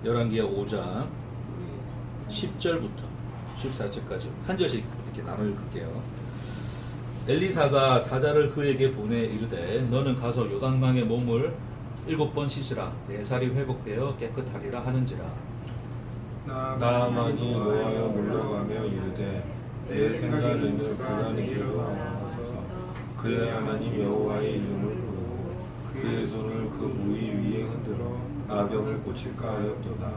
열왕기하 5장 10절부터 14절까지 한 절씩 이렇게 나눠 읽을게요. 엘리사가 사자를 그에게 보내 이르되 너는 가서 요단강에 몸을 7번 씻으라 내 살이 회복되어 깨끗하리라 하는지라. 나아만이 노하여 물러가며 이르되 내 생각에는 그날이기로 하옵소서. 그의 하나님 여호와의 이름을 부르고 그의 손을 그 부위 위에 흔들어 나병을 고칠까 하였도다.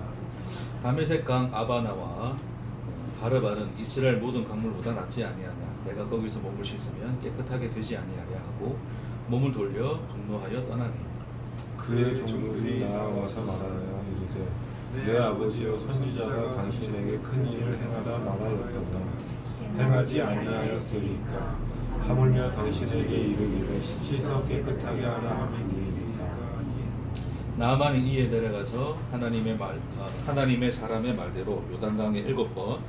다메섹강 아바나와 바르바는 이스라엘 모든 강물보다 낫지 아니하냐. 내가 거기서 몸을 씻으면 깨끗하게 되지 아니하랴 하고 몸을 돌려 분노하여 떠나니. 그의 종들이 나와서 말하여 이르되 내 아버지여 선지자가 당신에게 큰 일을 행하다 말하였도다. 행하지 아니하였으리까 하물며 당신에게 이르기를 씻어 깨끗하게 하라 함이니이까. 나아만이 이에 내려가서 하나님의 사람의 말대로 요단강에 7번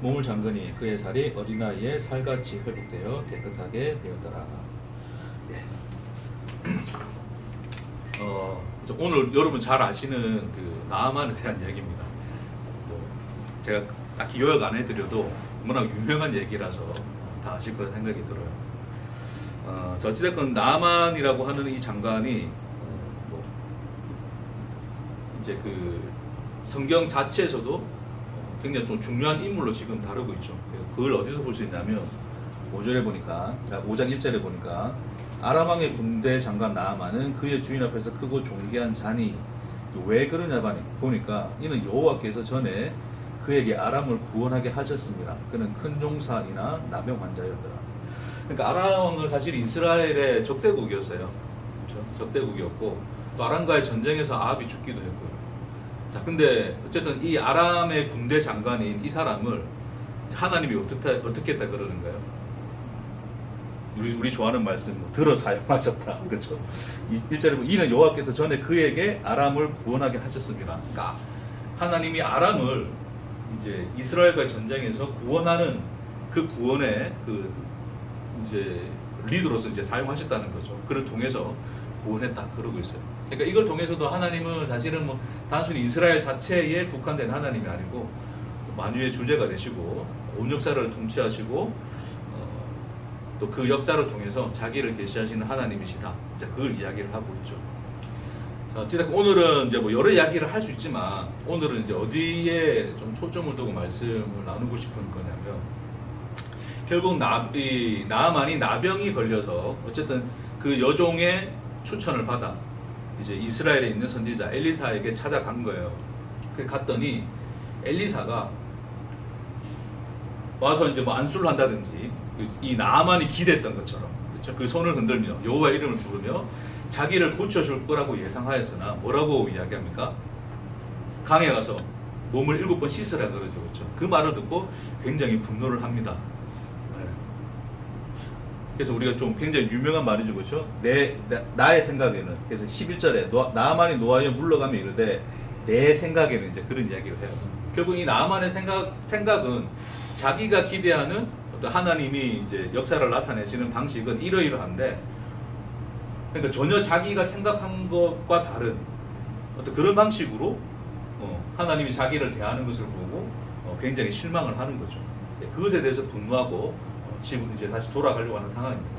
몸을 잠그니 그의 살이 어린아이의 살같이 회복되어 깨끗하게 되었더라. 네. 오늘 여러분 잘 아시는 그 나아만에 대한 얘기입니다. 제가 딱히 요약 안 해드려도 워낙 유명한 얘기라서 다 아실 거라 생각이 들어요. 어찌됐건 나아만이라고 하는 이 장관이 이제 그 성경 자체에서도 굉장히 좀 중요한 인물로 지금 다루고 있죠. 그걸 어디서 볼 수 있냐면 5절에 보니까 5장 1절에 보니까 아람 왕의 군대 장관 나아만은 그의 주인 앞에서 크고 존귀한 자니 왜 그러냐 보니까 이는 여호와께서 전에 그에게 아람을 구원하게 하셨습니다. 그는 큰 종사이나 나병 환자였더라. 그러니까 아람 왕은 사실 이스라엘의 적대국이었어요. 그렇죠? 적대국이었고 또 아람과의 전쟁에서 아합이 죽기도 했고요. 자, 근데 어쨌든 이 아람의 군대 장관인 이 사람을 하나님이 어떻게 했다 그러는가요? 우리 좋아하는 말씀, 들어 사용하셨다. 그렇죠? 1절에 보면 이는 여호와께서 전에 그에게 아람을 구원하게 하셨습니다. 그러니까 하나님이 아람을 이제 이스라엘과의 전쟁에서 구원하는 그 구원의 그 이제 리더로서 이제 사용하셨다는 거죠. 그를 통해서 구원했다 그러고 있어요. 그러니까 이걸 통해서도 하나님은 사실은 뭐 단순히 이스라엘 자체에 국한된 하나님이 아니고 만유의 주제가 되시고 온 역사를 통치하시고 또 그 역사를 통해서 자기를 계시하시는 하나님이시다. 이제 그걸 이야기를 하고 있죠. 자, 어쨌든 오늘은 이제 뭐 여러 이야기를 할 수 있지만 오늘은 이제 어디에 좀 초점을 두고 말씀을 나누고 싶은 거냐면 결국 나아만이 나병이 걸려서 어쨌든 그 여종의 추천을 받아 이제 이스라엘에 있는 선지자 엘리사에게 찾아간 거예요. 그 갔더니 엘리사가 와서 이제 뭐 안수를 한다든지 이 나아만이 기대했던 것처럼 그렇죠? 그 손을 흔들며 여호와 이름을 부르며 자기를 고쳐줄 거라고 예상하였으나 뭐라고 이야기합니까? 강에 가서 몸을 7번 씻으라 그러죠. 그렇죠? 그 말을 듣고 굉장히 분노를 합니다. 네. 그래서 우리가 좀 굉장히 유명한 말이죠. 그렇죠? 나의 생각에는 그래서 11절에 나아만이 노하여 물러가며 이르되 내 생각에는 이제 그런 이야기를 해요. 결국 이 나아만의 생각은 자기가 기대하는 어떤 하나님이 이제 역사를 나타내시는 방식은 이러이러한데 그러니까 전혀 자기가 생각한 것과 다른 어떤 그런 방식으로 하나님이 자기를 대하는 것을 보고 굉장히 실망을 하는 거죠. 그것에 대해서 분노하고 지금 이제 다시 돌아가려고 하는 상황입니다.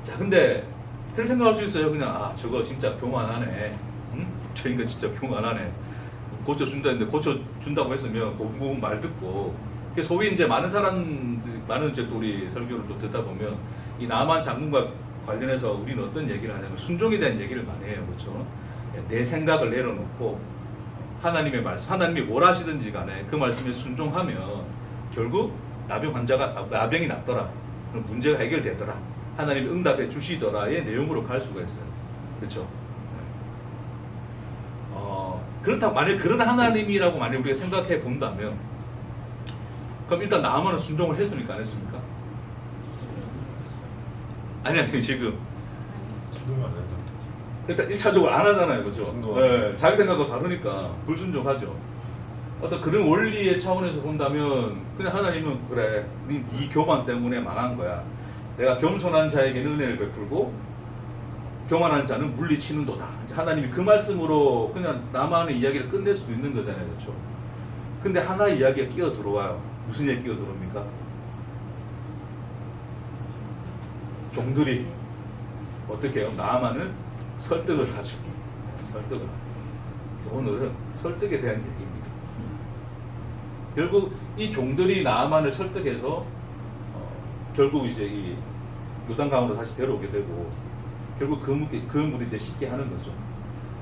자, 근데 그렇게 생각할 수 있어요. 그냥 저거 진짜 교만하네. 응? 저 인간 진짜 교만하네. 고쳐준다 했는데 고쳐준다고 했으면 고분 말 듣고 소위 이제 많은 이제 또 우리 설교를 또 듣다 보면 이 나아만 장군과 관련해서 우리는 어떤 얘기를 하냐면 순종에 대한 얘기를 많이 해요. 그렇죠? 내 생각을 내려놓고 하나님의 말씀, 하나님이 뭘 하시든지 간에 그 말씀에 순종하면 결국 나병이 낫더라. 그럼 문제가 해결되더라. 하나님이 응답해 주시더라의 내용으로 갈 수가 있어요. 그렇죠? 그렇다고 만약 그런 하나님이라고 만약 우리가 생각해 본다면 그럼 일단 나아만은 순종을 했습니까? 안 했습니까? 아니 지금 일단 1차적으로 안 하잖아요. 그렇죠? 네, 자기 생각과 다르니까 불순종하죠. 어떤 그런 원리의 차원에서 본다면 그냥 하나님은 그래 네 교만 때문에 망한 거야. 내가 겸손한 자에게는 은혜를 베풀고 교만한 자는 물리치는도다. 이제 하나님이 그 말씀으로 그냥 나만의 이야기를 끝낼 수도 있는 거잖아요, 그렇죠? 근데 하나의 이야기가 끼어 들어와요. 무슨 얘기 끼어 들어옵니까? 종들이 어떻게 해요? 나아만을 설득을 하죠. 설득을 하죠. 오늘은 설득에 대한 얘기입니다. 결국 이 종들이 나아만을 설득해서 결국 이제 이 요단강으로 다시 데려오게 되고 결국 그 물이 이제 씻게 하는 거죠.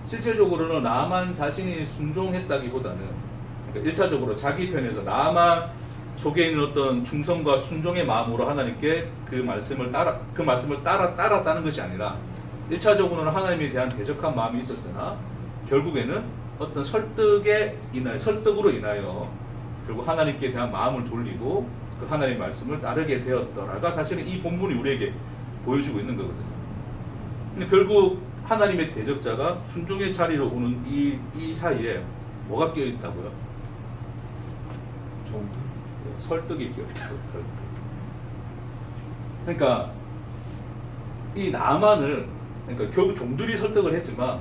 실질적으로는 나아만 자신이 순종했다기보다는 그러니까 1차적으로 자기 편에서 나아만 속에 있는 어떤 충성과 순종의 마음으로 하나님께 그 말씀을 따랐다는 것이 아니라 1차적으로는 하나님에 대한 대적한 마음이 있었으나 결국에는 어떤 설득으로 인하여 결국 하나님께 대한 마음을 돌리고 그 하나님의 말씀을 따르게 되었더라가 사실은 이 본문이 우리에게 보여주고 있는 거거든요. 근데 결국 하나님의 대적자가 순종의 자리로 오는 이 사이에 뭐가 끼어 있다고요? 종들. 설득이 끼어 있다고요. 설득. 그러니까 이 나만을 그러니까 결국 종들이 설득을 했지만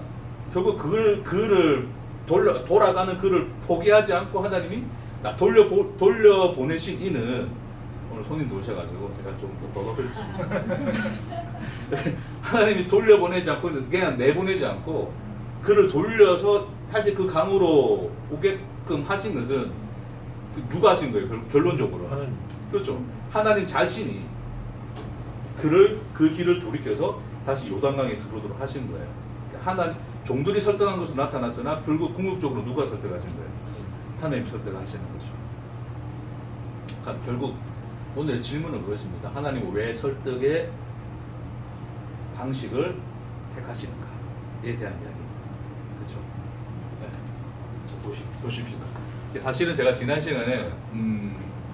결국 그를 돌아가는 그를 포기하지 않고 하나님이 돌려보내신 이는 오늘 손님도 오셔가지고 제가 좀 더 버벅을 수 있어요. 하나님이 돌려보내지 않고 그냥 내보내지 않고 그를 돌려서 다시 그 강으로 오게끔 하신 것은 누가 하신 거예요? 결론적으로 하나님. 그렇죠. 하나님 자신이 그 길을 돌이켜서 다시 요단강에 들어오도록 하신 거예요. 종들이 설득한 것으로 나타났으나 결국 궁극적으로 누가 설득하신 거예요? 하나님 설득하시는 거죠. 그러니까 결국 오늘의 질문은 그것입니다. 하나님은 왜 설득의 방식을 택하시는가에 대한 이야기입니다. 그렇죠? 네. 보십시다. 사실은 제가 지난 시간에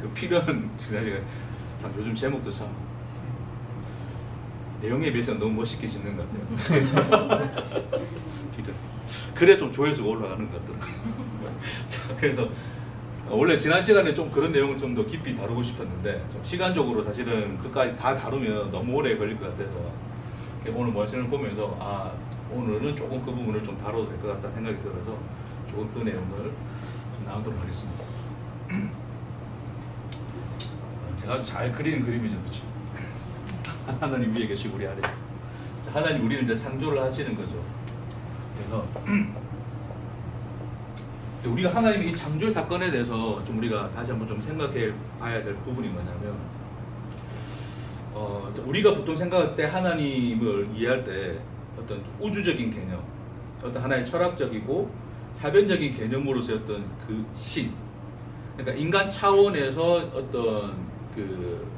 그 필연 지난 시간에 참 요즘 제목도 참 내용에 비해서 너무 멋있게 짓는 것 같아요. 그래 좀 조회수가 올라가는 것 같더라고요. 그래서 원래 지난 시간에 좀 그런 내용을 좀 더 깊이 다루고 싶었는데 좀 시간적으로 사실은 그까지 다 다루면 너무 오래 걸릴 것 같아서 오늘 말씀을 보면서 오늘은 조금 그 부분을 좀 다뤄도 될 것 같다 생각이 들어서 조금 그 내용을 좀 나누도록 하겠습니다. 제가 아주 잘 그리는 그림이죠, 그렇죠? 하나님 위에 계시고 우리 아래. 하나님 우리는 이제 창조를 하시는 거죠. 그래서 우리가 하나님의 이 창조 사건에 대해서 좀 우리가 다시 한번 좀 생각해 봐야 될 부분이 뭐냐면 우리가 보통 생각할 때 하나님을 이해할 때 어떤 우주적인 개념, 어떤 하나의 철학적이고 사변적인 개념으로서의 어떤 그 신, 그러니까 인간 차원에서 어떤 그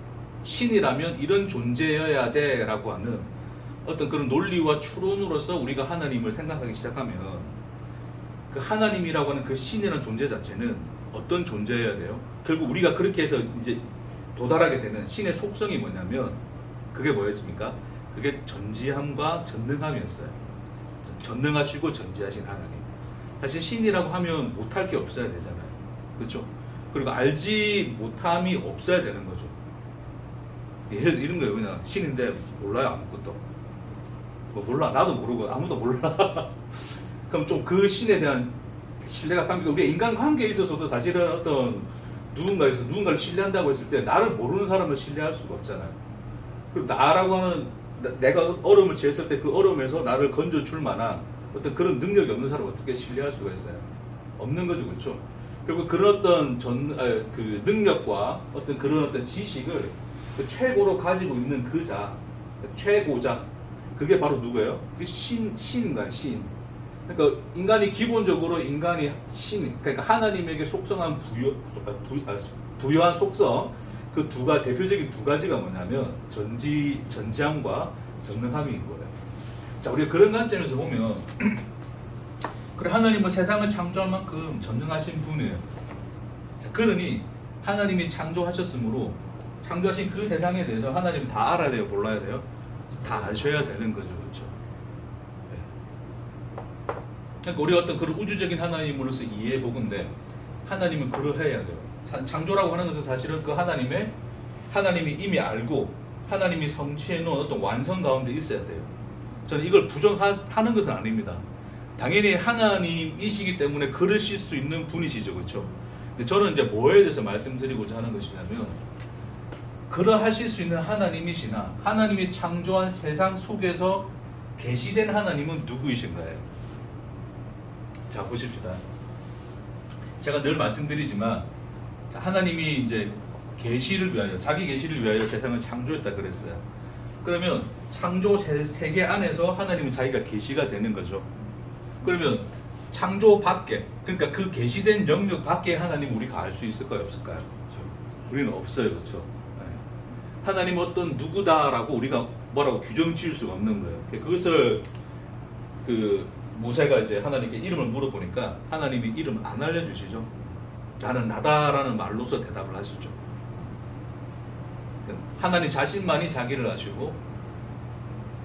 신이라면 이런 존재여야 돼라고 하는 어떤 그런 논리와 추론으로서 우리가 하나님을 생각하기 시작하면 그 하나님이라고 하는 그 신이라는 존재 자체는 어떤 존재여야 돼요? 결국 우리가 그렇게 해서 이제 도달하게 되는 신의 속성이 뭐냐면 그게 뭐였습니까? 그게 전지함과 전능함이었어요. 전능하시고 전지하신 하나님. 사실 신이라고 하면 못할 게 없어야 되잖아요. 그렇죠? 그리고 알지 못함이 없어야 되는 거죠. 예를 들어 이런 거예요. 그냥 신인데 몰라요, 아무것도. 뭐 몰라, 나도 모르고 아무도 몰라. 그럼 좀 그 신에 대한 신뢰가 깎이고 우리 인간관계에 있어서도 사실은 어떤 누군가를 신뢰한다고 했을 때 나를 모르는 사람을 신뢰할 수가 없잖아요. 그리고 나라고 하는 내가 어려움을 처했을 때 그 어려움에서 나를 건져줄 만한 어떤 그런 능력이 없는 사람을 어떻게 신뢰할 수가 있어요? 없는 거죠, 그렇죠? 그리고 그런 어떤 그 능력과 어떤 그런 어떤 지식을 그 최고로 가지고 있는 그자, 최고자, 그게 바로 누구예요? 그 신인가요, 신. 그러니까 인간이 기본적으로 인간이 그러니까 하나님에게 속성한 부여한 속성 그 대표적인 두 가지가 뭐냐면 전지함과 전능함인 거예요. 자, 우리가 그런 관점에서 보면 그래 하나님은 세상을 창조할 만큼 전능하신 분이에요. 자, 그러니 하나님이 창조하셨으므로 창조하신 그 세상에 대해서 하나님은 다 알아야 돼요, 몰라야 돼요? 다 아셔야 되는 거죠, 그렇죠? 그러니까 우리가 어떤 그런 우주적인 하나님으로서 이해해 보건데 하나님은 그러해야 돼요. 창조라고 하는 것은 사실은 그 하나님이 이미 알고 하나님이 성취해 놓은 어떤 완성 가운데 있어야 돼요. 저는 이걸 부정하는 것은 아닙니다. 당연히 하나님이시기 때문에 그러실 수 있는 분이시죠, 그렇죠? 근데 저는 이제 뭐에 대해서 말씀드리고자 하는 것이냐면, 그러하실 수 있는 하나님이시나 하나님이 창조한 세상 속에서 계시된 하나님은 누구이신가요? 자, 보십시다. 제가 늘 말씀드리지만, 자, 하나님이 이제 계시를 위하여, 자기 계시를 위하여 세상을 창조했다 그랬어요. 그러면 창조 세계 안에서 하나님은 자기가 계시가 되는 거죠. 그러면 창조 밖에, 그러니까 그 계시된 영역 밖에 하나님 우리가 알 수 있을까요, 없을까요? 우리는 없어요, 그렇죠? 하나님 어떤 누구다라고 우리가 뭐라고 규정 지을 수가 없는 거예요. 그것을 모세가 이제 하나님께 이름을 물어보니까 하나님이 이름 안 알려주시죠. 나는 나다라는 말로서 대답을 하시죠. 하나님 자신만이 자기를 아시고,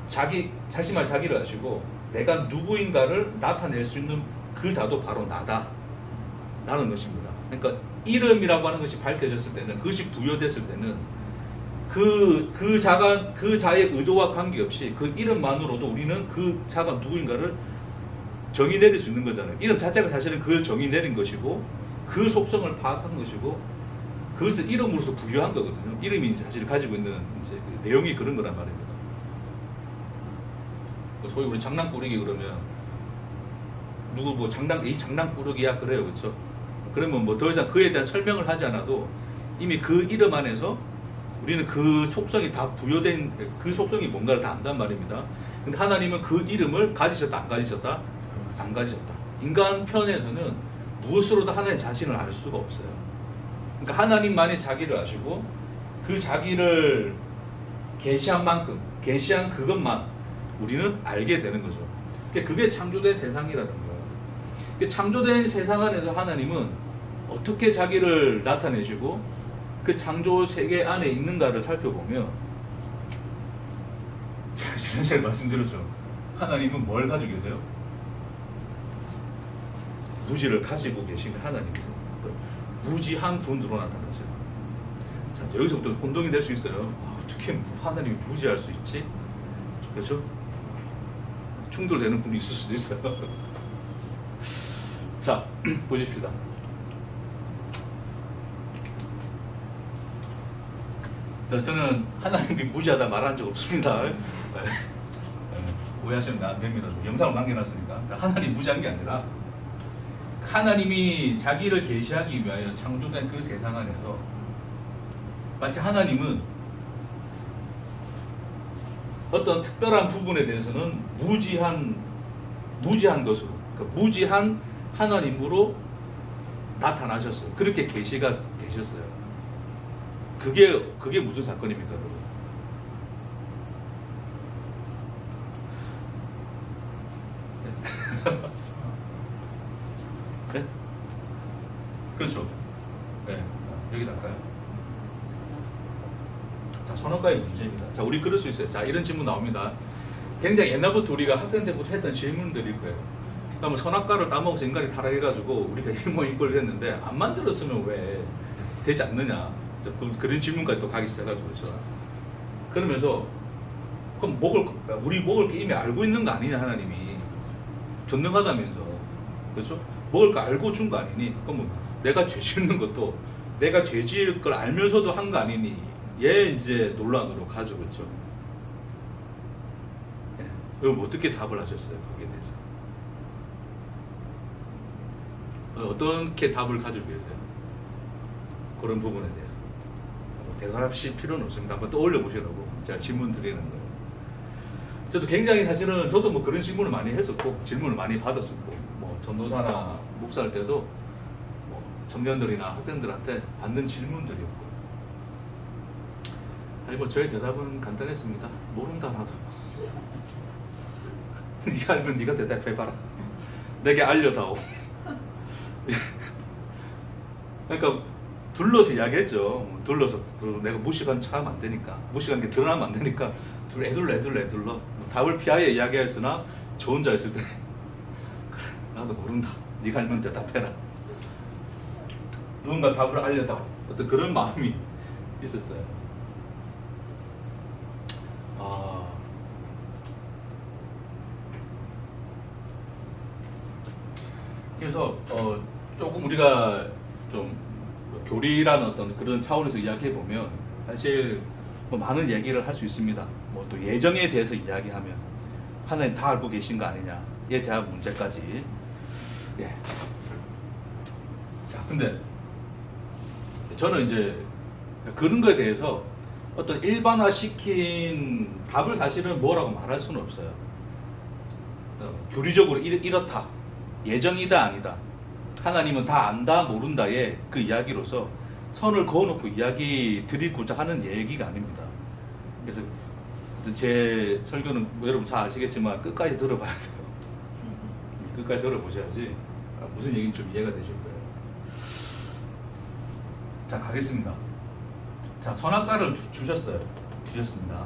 자신만이 자기를 아시고, 내가 누구인가를 나타낼 수 있는 그 자도 바로 나다 라는 것입니다. 그러니까 이름이라고 하는 것이 밝혀졌을 때는, 그것이 부여됐을 때는 그 자의 의도와 관계없이 그 이름만으로도 우리는 그 자가 누구인가를 정의 내릴 수 있는 거잖아요. 이름 자체가 사실은 그걸 정의 내린 것이고, 그 속성을 파악한 것이고, 그것을 이름으로서 부여한 거거든요. 이름이 사실 가지고 있는 이제 그 내용이 그런 거란 말입니다. 소위 우리 장난꾸러기 그러면 누구 뭐 장난꾸러기야 그래요, 그렇죠? 그러면 뭐 더 이상 그에 대한 설명을 하지 않아도 이미 그 이름 안에서 우리는 그 속성이 다 부여된, 그 속성이 뭔가를 다 안단 말입니다. 근데 하나님은 그 이름을 가지셨다, 안 가지셨다? 안 가지셨다. 인간 편에서는 무엇으로도 하나님 자신을 알 수가 없어요. 그러니까 하나님만이 자기를 아시고, 그 자기를 계시한 만큼, 계시한 그것만 우리는 알게 되는 거죠. 그게 창조된 세상이라는 거예요. 창조된 세상 안에서 하나님은 어떻게 자기를 나타내시고 그 창조 세계 안에 있는가를 살펴보면, 제가 지난주에 말씀드렸죠. 하나님은 뭘 가지고 계세요? 무지를 가지고 계시는 하나님이세요. 무지한 분으로 나타나세요. 자, 여기서부터 혼동이 될 수 있어요. 어떻게 하나님이 무지할 수 있지? 그렇죠? 충돌되는 분이 있을 수도 있어요. 자, 보십시다. 자, 저는 하나님이 무지하다 말한 적 없습니다. 오해하시면 안 됩니다. 영상을 남겨놨으니까. 자, 하나님 무지한 게 아니라, 하나님이 자기를 계시하기 위하여 창조된 그 세상 안에서 마치 하나님은 어떤 특별한 부분에 대해서는 무지한 것으로, 그러니까 무지한 하나님으로 나타나셨어요. 그렇게 계시가 되셨어요. 그게 무슨 사건입니까, 여러분? 네? 그렇죠. 네. 여기 할까요? 자, 선악과의 문제입니다. 자, 우리 그럴 수 있어요. 자, 이런 질문 나옵니다. 굉장히 옛날부터 우리가 학생 때부터 했던 질문들일 거예요. 그러면 선악과를 따먹어서 인간이 타락해가지고 우리가 일모인권을 했는데 안 만들었으면 왜 되지 않느냐. 그런 질문까지 또 가기 시작하죠. 그렇죠? 그러면서 그럼 우리 먹을 게 이미 알고 있는 거 아니냐, 하나님이. 전능하다면서. 그렇죠? 먹을 거 알고 준 거 아니니? 그럼 내가 죄 짓는 것도 내가 죄 지을 걸 알면서도 한 거 아니니? 얘 이제 논란으로 가죠. 그렇죠? 예. 그럼 어떻게 답을 하셨어요? 거기에 대해서. 어떻게 답을 가지고 계세요? 그런 부분에 대해서. 대답하실 필요는 없습니다. 한번 떠올려 보시라고 제가 질문 드리는 거예요. 저도 굉장히 사실은 저도 뭐 그런 질문을 많이 했었고 질문을 많이 받았었고, 뭐 전도사나 목사할 때도 뭐 청년들이나 학생들한테 받는 질문들이었고, 아니 뭐 저의 대답은 간단했습니다. 모른다 나도. 네가 알면 네가 대답해봐라. 내게 알려다오. 그러니까 둘러서 이야기했죠. 둘러서 내가 무식한 척하면 안 되니까, 무식한 게 드러나면 안 되니까 애둘러 답을 피하여 이야기했으나 저 혼자 있을 때 그래, 나도 모른다. 네가 알면 대답해라. 누군가 답을 알려다오. 어떤 그런 마음이 있었어요. 그래서 조금 우리가 좀 교리라는 어떤 그런 차원에서 이야기해 보면 사실 뭐 많은 얘기를 할 수 있습니다. 뭐 또 예정에 대해서 이야기하면 하나님 다 알고 계신 거 아니냐에 대한 문제까지. 예. 자, 근데 저는 이제 그런 거에 대해서 어떤 일반화시킨 답을 사실은 뭐라고 말할 수는 없어요. 교리적으로 이렇다, 예정이다 아니다, 하나님은 다 안다 모른다의 그 이야기로서 선을 그어놓고 이야기 드리고자 하는 얘기가 아닙니다. 그래서 제 설교는 뭐 여러분 잘 아시겠지만 끝까지 들어봐야 돼요. 끝까지 들어보셔야지 무슨 얘기인지 좀 이해가 되실 거예요. 자, 가겠습니다. 자, 선악과를 주셨습니다.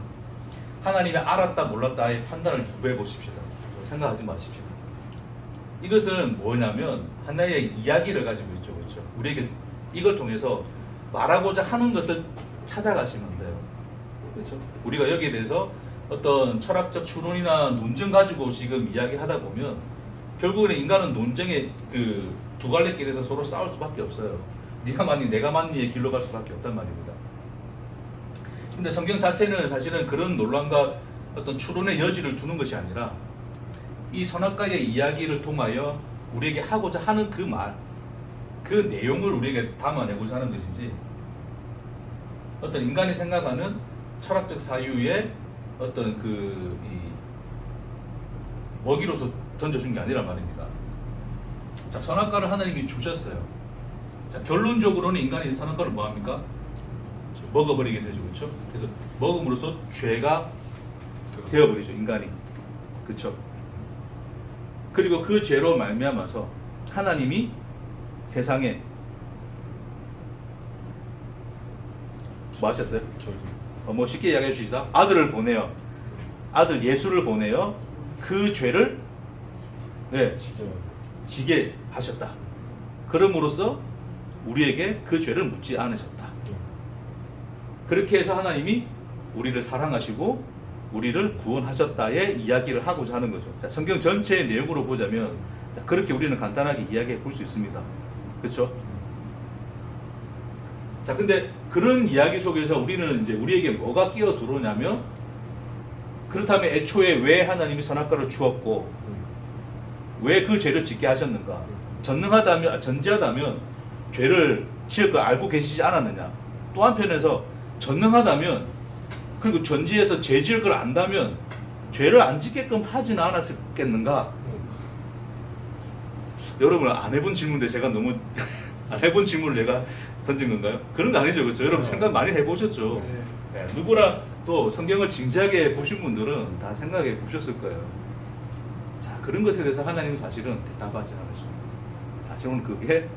하나님의 알았다 몰랐다의 판단을 유배해 보십시다. 생각하지 마십시다. 이것은 뭐냐면 하나의 이야기를 가지고 있죠. 그렇죠? 우리에게 이걸 통해서 말하고자 하는 것을 찾아가시면 돼요. 그렇죠? 우리가 여기에 대해서 어떤 철학적 추론이나 논증 가지고 지금 이야기하다 보면 결국에는 인간은 논쟁의 그 두 갈래 길에서 서로 싸울 수밖에 없어요. 네가 맞니 내가 맞니의 길로 갈 수밖에 없단 말입니다. 근데 성경 자체는 사실은 그런 논란과 어떤 추론의 여지를 두는 것이 아니라 이 선악과의 이야기를 통하여 우리에게 하고자 하는 그 말, 그 내용을 우리에게 담아내고자 하는 것이지, 어떤 인간이 생각하는 철학적 사유의 어떤 이 먹이로서 던져준 게 아니란 말입니다. 자, 선악과를 하나님이 주셨어요. 자, 결론적으로는 인간이 선악과를 뭐합니까? 먹어버리게 되죠. 그렇죠? 그래서 먹음으로써 죄가 되어버리죠, 인간이. 그렇죠? 그리고 그 죄로 말미암아서 하나님이 세상에 뭐 하셨어요? 뭐 쉽게 이야기해 주시다. 아들을 보내요. 아들 예수를 보내요. 그 죄를 지게 하셨다. 그럼으로써 우리에게 그 죄를 묻지 않으셨다. 그렇게 해서 하나님이 우리를 사랑하시고 우리를 구원하셨다의 이야기를 하고자 하는 거죠. 자, 성경 전체의 내용으로 보자면 자, 그렇게 우리는 간단하게 이야기해 볼 수 있습니다. 그렇죠? 자, 근데 그런 이야기 속에서 우리는 이제 우리에게 뭐가 끼어 들어오냐면, 그렇다면 애초에 왜 하나님이 선악과를 주었고 왜 그 죄를 짓게 하셨는가? 전지하다면 죄를 지을 걸 알고 계시지 않았느냐? 또 한편에서 전능하다면, 그리고 전지에서 죄 지을 걸 안다면 죄를 안 짓게끔 하지는 않았겠는가? 여러분 안 해본 질문인데 제가 너무 안 해본 질문을 내가 던진 건가요? 그런 거 아니죠. 그렇죠? 여러분 생각 많이 해보셨죠? 네, 누구나 또 성경을 진지하게 보신 분들은 다 생각해 보셨을 거예요. 자, 그런 것에 대해서 하나님은 사실은 대답하지 않으십니다. 사실은 그게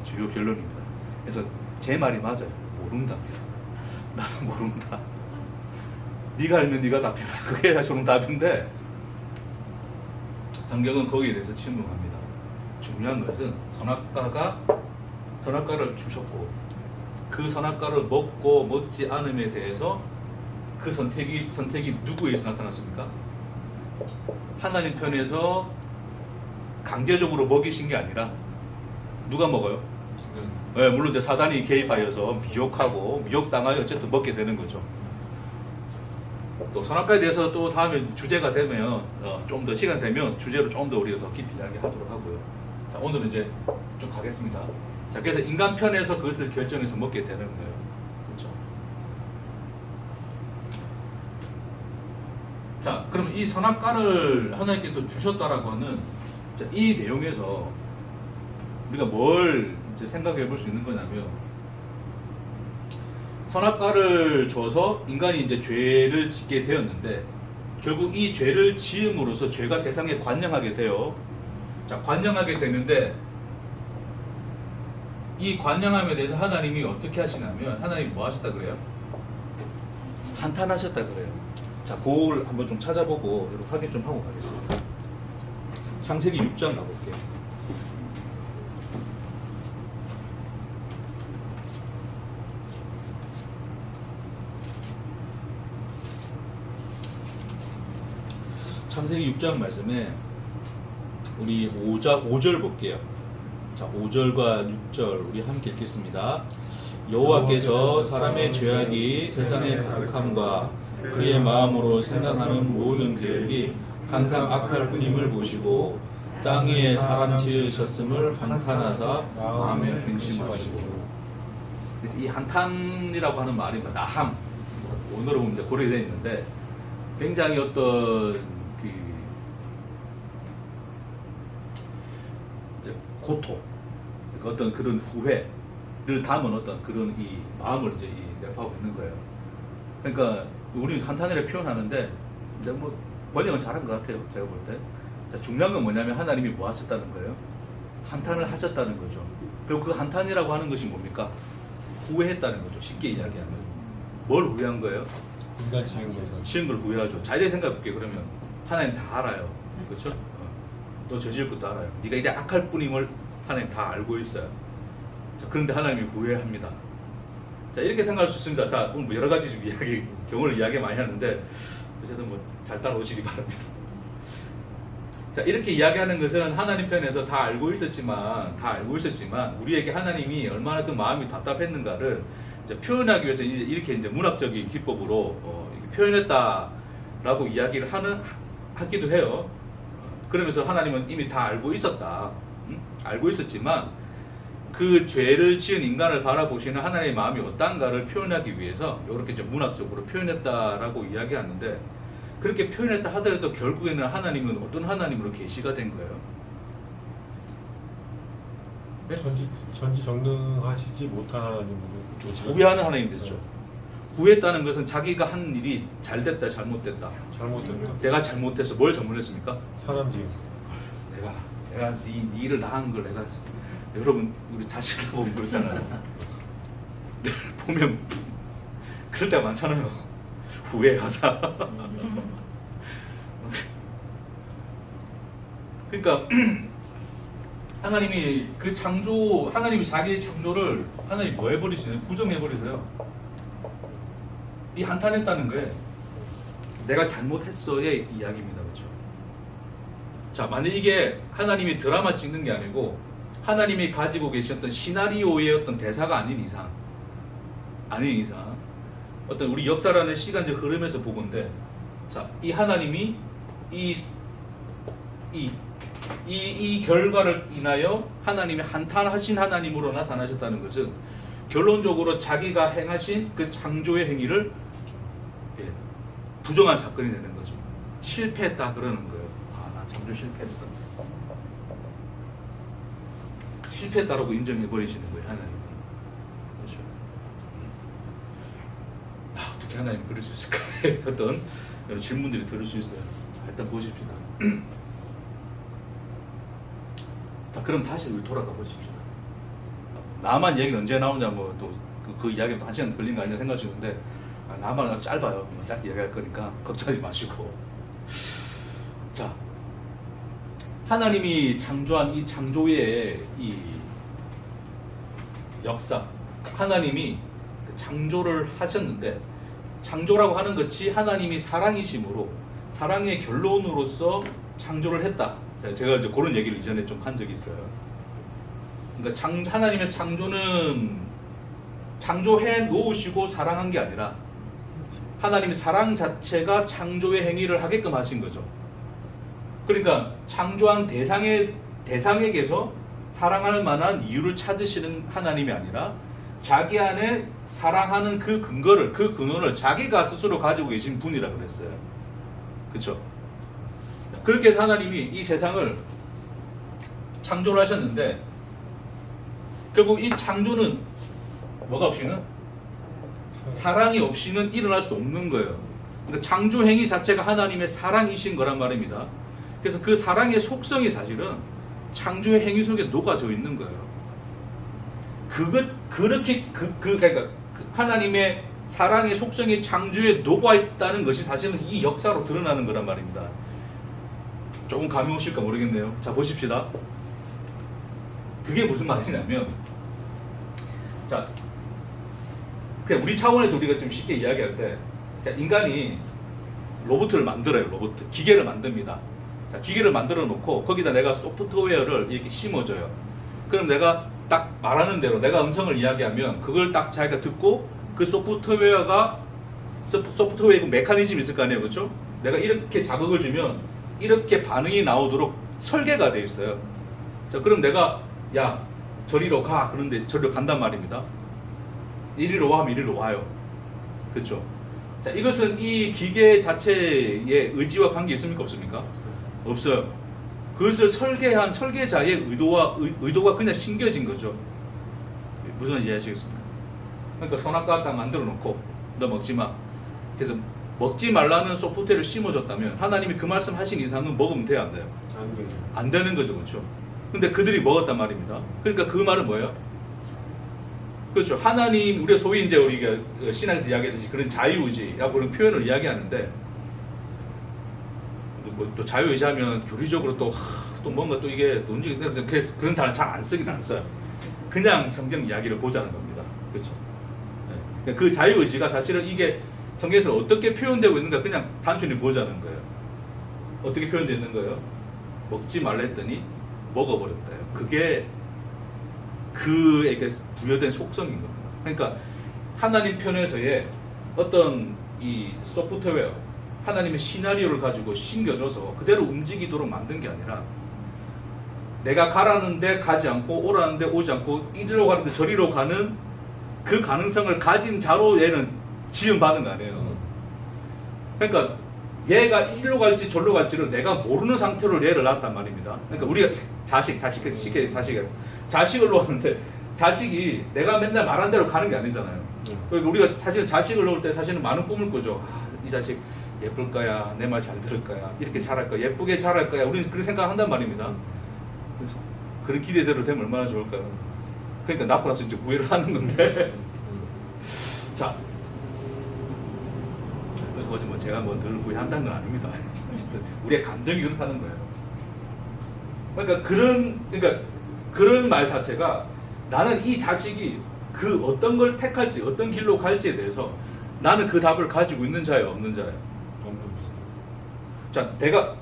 주요 결론입니다. 그래서 제 말이 맞아요. 모른답니다. 나도 모른다. 네가 알면 네가 답해라. 그게 사실은 답인데 성경은 거기에 대해서 침묵합니다. 중요한 것은 선악과를 주셨고 그 선악과를 먹고 먹지 않음에 대해서 그 선택이 누구에서 나타났습니까? 하나님 편에서 강제적으로 먹이신 게 아니라 누가 먹어요? 네, 물론 이제 사단이 개입하여서 미혹당하여 어쨌든 먹게 되는 거죠. 또 선악과에 대해서 또 다음에 주제가 되면 좀 더 시간 되면 주제로 좀 더 우리가 더 깊이 이야기하도록 하고요. 자, 오늘은 이제 좀 가겠습니다. 자, 그래서 인간 편에서 그것을 결정해서 먹게 되는 거예요. 그렇죠? 자, 그럼 이 선악과를 하나님께서 주셨다라고 하는 이 내용에서 우리가 뭘 이제 생각해 볼 수 있는 거냐면, 선악과를 줘서 인간이 이제 죄를 짓게 되었는데 결국 이 죄를 지음으로써 죄가 세상에 관영하게 돼요. 자, 관영하게 되는데 이 관영함에 대해서 하나님이 어떻게 하시냐면, 하나님이 뭐 하셨다 그래요? 한탄하셨다 그래요. 자, 그걸 한번 좀 찾아보고 이렇게 확인 좀 하고 가겠습니다. 창세기 6장 가볼게요. 창세기 6장 말씀에 우리 5절 볼게요. 자, 5절과 6절 우리 함께 읽겠습니다. 여호와께서 사람의 죄악이 세상에 가득함과 그의 마음으로 생각하는 모든 계획이 항상 악할 뿐임을 보시고 땅 위에 사람 지으셨음을 한탄하사 마음에 근심하시고. 그래서 이 한탄이라고 하는 말이 나함, 오늘은 이제 고려되어 있는데 굉장히 어떤 그 이제 고통, 어떤 그런 후회를 담은 어떤 그런 이 마음을 이제 내포하고 있는 거예요. 그러니까 우리 한탄이라 표현하는데 이제 뭐 번역은 잘한 것 같아요. 제가 볼 때. 자, 중요한 건 뭐냐면 하나님이 뭐 하셨다는 거예요? 한탄을 하셨다는 거죠. 그리고 그 한탄이라고 하는 것이 뭡니까? 후회했다는 거죠. 쉽게 이야기하면. 뭘 후회한 거예요? 인간 지은 것을. 지은 걸 후회하죠. 자, 이렇게 생각해 볼게요. 그러면 하나님 다 알아요. 그렇죠? 너 저질 것도 알아요. 네가 이래 악할 뿐임을 하나님 다 알고 있어요. 자, 그런데 하나님이 후회합니다. 자, 이렇게 생각할 수 있습니다. 자, 오늘 뭐 여러 가지 좀 이야기, 경우를 이야기 많이 하는데 어쨌든 뭐 잘 따라오시기 바랍니다. 자, 이렇게 이야기하는 것은 하나님 편에서 다 알고 있었지만 우리에게 하나님이 얼마나 그 마음이 답답했는가를 이제 표현하기 위해서 이렇게 이제 문학적인 기법으로 표현했다라고 이야기를 하기도 해요. 그러면서 하나님은 이미 다 알고 있었다. 알고 있었지만 그 죄를 지은 인간을 바라보시는 하나님의 마음이 어떤가를 표현하기 위해서 이렇게 좀 문학적으로 표현했다라고 이야기하는데, 그렇게 표현했다 하더라도 결국에는 하나님은 어떤 하나님으로 계시가 된 거예요? 네? 전지전능하시지 못한 하나님으로 후회하는 하나님 됐죠. 후회했다는 것은 자기가 한 일이 잘 됐다 잘못됐다. 잘못됐다. 내가 잘못해서 뭘 잘못했습니까? 사람 지은 내가 네 일을 당한 걸 내가, 여러분 우리 자식을 보면 그러잖아요. 보면 그럴 때가 많잖아요. 후회하자. 그러니까 하나님이 그 창조, 하나님이 자기의 창조를 하나님이 뭐 해버리시나요? 부정해버리세요. 이 한탄했다는 거에 내가 잘못했어의 이야기입니다. 그렇죠? 자, 만약 이게 하나님이 드라마 찍는 게 아니고 하나님이 가지고 계셨던 시나리오의 어떤 대사가 아닌 이상 어떤 우리 역사라는 시간적 흐름에서 보건대, 자, 이 하나님이 이 결과를 인하여 하나님이 한탄하신 하나님으로 나타나셨다는 것은 결론적으로 자기가 행하신 그 창조의 행위를 부정한 사건이 되는 거죠. 실패했다 그러는 거예요. 아, 나 창조 실패했어. 실패했다라고 인정해 버리시는 거예요, 하나님이. 그렇죠? 아, 어떻게 하나님 그럴 수 있을까? 어떤 여러 질문들이 들을 수 있어요. 자, 일단 보십시다. 자, 그럼 다시 우리 돌아가 보십시다. 나만 얘기는 언제 나오냐, 뭐 또 그 이야기는 또 1시간 걸린 거 아니냐 생각하시는데, 나만 짧아요. 짧게 얘기할 거니까 걱정하지 마시고. 자, 하나님이 창조한 이 창조의 이 역사, 하나님이 창조를 하셨는데, 창조라고 하는 것이 하나님이 사랑이심으로, 사랑의 결론으로서 창조를 했다. 제가 이제 그런 얘기를 이전에 좀 한 적이 있어요. 그러니까 하나님의 창조는 창조해 놓으시고 사랑한 게 아니라 하나님의 사랑 자체가 창조의 행위를 하게끔 하신 거죠. 그러니까 창조한 대상에게서 사랑할 만한 이유를 찾으시는 하나님이 아니라 자기 안에 사랑하는 그 근원을 자기가 스스로 가지고 계신 분이라 그랬어요. 그렇죠? 그렇게 해서 하나님이 이 세상을 창조를 하셨는데, 결국 이 창조는 뭐가 없이는, 사랑이 없이는 일어날 수 없는 거예요. 그러니까 창조 행위 자체가 하나님의 사랑이신 거란 말입니다. 그래서 그 사랑의 속성이 사실은 창조의 행위 속에 녹아져 있는 거예요. 그러니까 하나님의 사랑의 속성이 창조에 녹아 있다는 것이 사실은 이 역사로 드러나는 거란 말입니다. 조금 감이 오실까 모르겠네요. 자, 보십시다. 그게 무슨 말이냐면, 자, 그냥 우리 차원에서 우리가 좀 쉽게 이야기할 때, 자, 인간이 로봇을 만들어요. 기계를 만듭니다. 자, 기계를 만들어 놓고 거기다 내가 소프트웨어를 이렇게 심어줘요. 그럼 내가 딱 말하는 대로 내가 음성을 이야기하면 그걸 딱 자기가 듣고 그 소프트웨어가 소프트웨어의 그 메커니즘이 있을 거 아니에요, 그렇죠? 내가 이렇게 자극을 주면 이렇게 반응이 나오도록 설계가 돼 있어요. 자, 그럼 내가 야 저리로 가 그런데 저리로 간단 말입니다. 이리로 와 하면 이리로 와요. 그렇죠? 자, 이것은 이 기계 자체의 의지와 관계 있습니까, 없습니까? 없어요. 그것을 설계한 설계자의 의도가 그냥 심겨진 거죠. 무슨 말인지 이해하시겠습니까? 그러니까 선악과 딱 만들어 놓고 너 먹지 마. 그래서 먹지 말라는 소프트웨어를 심어줬다면 하나님이 그 말씀 하신 이상은 먹으면 돼요, 안 돼요? 안 되죠. 안 되는 거죠, 그렇죠? 근데 그들이 먹었단 말입니다. 그러니까 그 말은 뭐예요? 그렇죠. 하나님, 우리가 소위 이제 우리가 신앙에서 이야기하듯이 그런 자유의지라고 그런 표현을 이야기하는데, 또 자유의지하면 교리적으로 또 뭔가 또 이게 논쟁이 그런 단어 잘 안 쓰긴 안 써요. 그냥 성경 이야기를 보자는 겁니다. 그렇죠. 네. 그 자유의지가 사실은 이게 성경에서 어떻게 표현되고 있는가 그냥 단순히 보자는 거예요. 어떻게 표현되어 있는 거예요? 먹지 말라 했더니 먹어버렸다요. 그게 그에게 부여된 속성인 겁니다. 그러니까 하나님 편에서의 어떤 이 소프트웨어, 하나님의 시나리오를 가지고 심겨줘서 그대로 움직이도록 만든 게 아니라 내가 가라는데 가지 않고 오라는데 오지 않고 이리로 가는데 저리로 가는 그 가능성을 가진 자로 얘는 지음받은 거 아니에요. 그러니까 얘가 이리로 갈지 저리로 갈지를 내가 모르는 상태로 얘를 낳았단 말입니다. 그러니까 우리가 자식을 놓았는데 자식이 내가 맨날 말한 대로 가는 게 아니잖아요. 그러니까 우리가 사실 자식을 놓을 때 사실은 많은 꿈을 꾸죠. 이 자식 예쁠 거야, 내 말 잘 들을 거야, 이렇게 잘할 거야, 예쁘게 잘할 거야. 우리는 그런 생각한단 말입니다. 그래서 그런 기대대로 되면 얼마나 좋을까요? 그러니까 낳고 나서 이제 구애를 하는 건데. 자, 그래서 뭐 제가 뭐 늘 구애한다는 건 아닙니다. 우리의 감정이 그렇다는 거예요. 그러니까 그런 말 자체가 나는 이 자식이 그 어떤 걸 택할지 어떤 길로 갈지에 대해서 나는 그 답을 가지고 있는 자예요, 없는 자예요? 자, 내가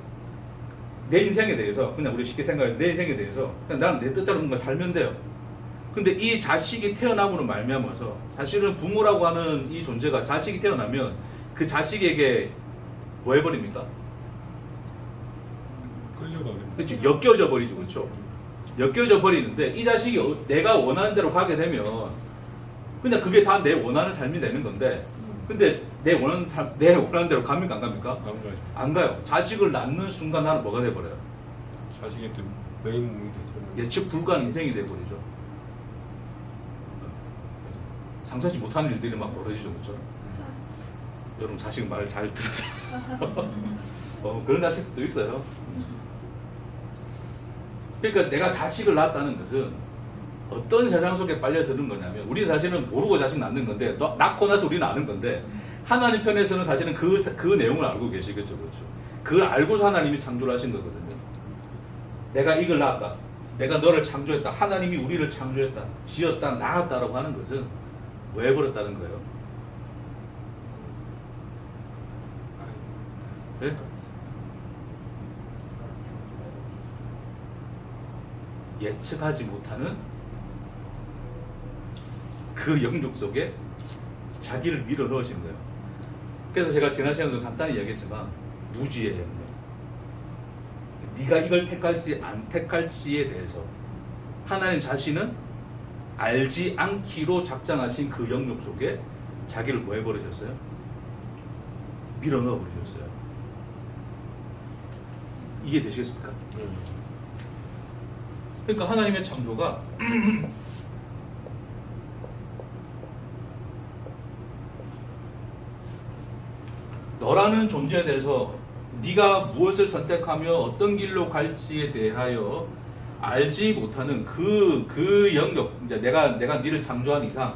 내 인생에 대해서 그냥 우리 쉽게 생각해서 내 인생에 대해서 그냥 나는 내 뜻대로 뭔가 살면 돼요. 근데 이 자식이 태어남으로 말미암아서 사실은 부모라고 하는 이 존재가 자식이 태어나면 그 자식에게 뭐 해버립니까? 끌려가게. 그렇죠. 엮여져 버리죠, 그렇죠? 엮여져 버리는데 이 자식이 내가 원하는 대로 가게 되면 그냥 그게 다 내 원하는 삶이 되는 건데, 근데 내 원하는 대로 갑니까, 안 갑니까? 안 가죠. 안 가요. 자식을 낳는 순간 나는 뭐가 돼버려요? 자식한테 메인 몸이 되죠. 예측 불가한 인생이 돼버리죠. 상상치 못하는 일들이 막 벌어지죠, 그렇죠? 여러분 자식 말 잘 들어서 그런 자식도 있어요. 그러니까 내가 자식을 낳았다는 것은 어떤 세상 속에 빨려드는 거냐면, 우리 사실은 모르고 자식 낳는 건데, 낳고 나서 우리는 아는 건데, 하나님 편에서는 사실은 그 내용을 알고 계시겠죠, 그렇죠? 그걸 알고서 하나님이 창조를 하신 거거든요. 내가 이걸 낳았다, 내가 너를 창조했다, 하나님이 우리를 창조했다, 지었다, 낳았다라고 하는 것은 왜 해버렸다는 거예요? 네? 예측하지 못하는 그 영역 속에 자기를 밀어 넣으신 거예요. 그래서 제가 지난 시간에도 간단히 이야기했지만 무지의 영역, 네가 이걸 택할지 안 택할지에 대해서 하나님 자신은 알지 않기로 작정하신 그 영역 속에 자기를 뭐 해버리셨어요? 밀어 넣어버리셨어요. 이해 되시겠습니까? 그러니까 하나님의 창조가 너라는 존재에 대해서 네가 무엇을 선택하며 어떤 길로 갈지에 대하여 알지 못하는 그 영역, 이제 내가 네를 창조한 이상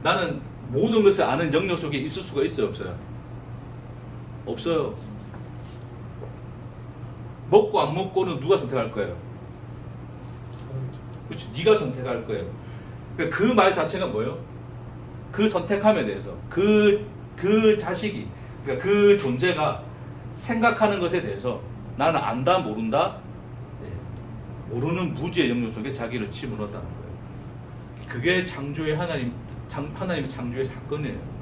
나는 모든 것을 아는 영역 속에 있을 수가 있어요, 없어요? 없어요. 먹고 안 먹고는 누가 선택할 거예요? 그렇지, 네가 선택할 거예요. 그러니까 그 말 자체가 뭐예요? 그 선택함에 대해서 그 자식이, 그러니까 그 존재가 생각하는 것에 대해서 나는 안다 모른다, 모르는 무지의 영역 속에 자기를 집어넣었다는 거예요. 그게 창조의 하나님의 창조의 사건이에요.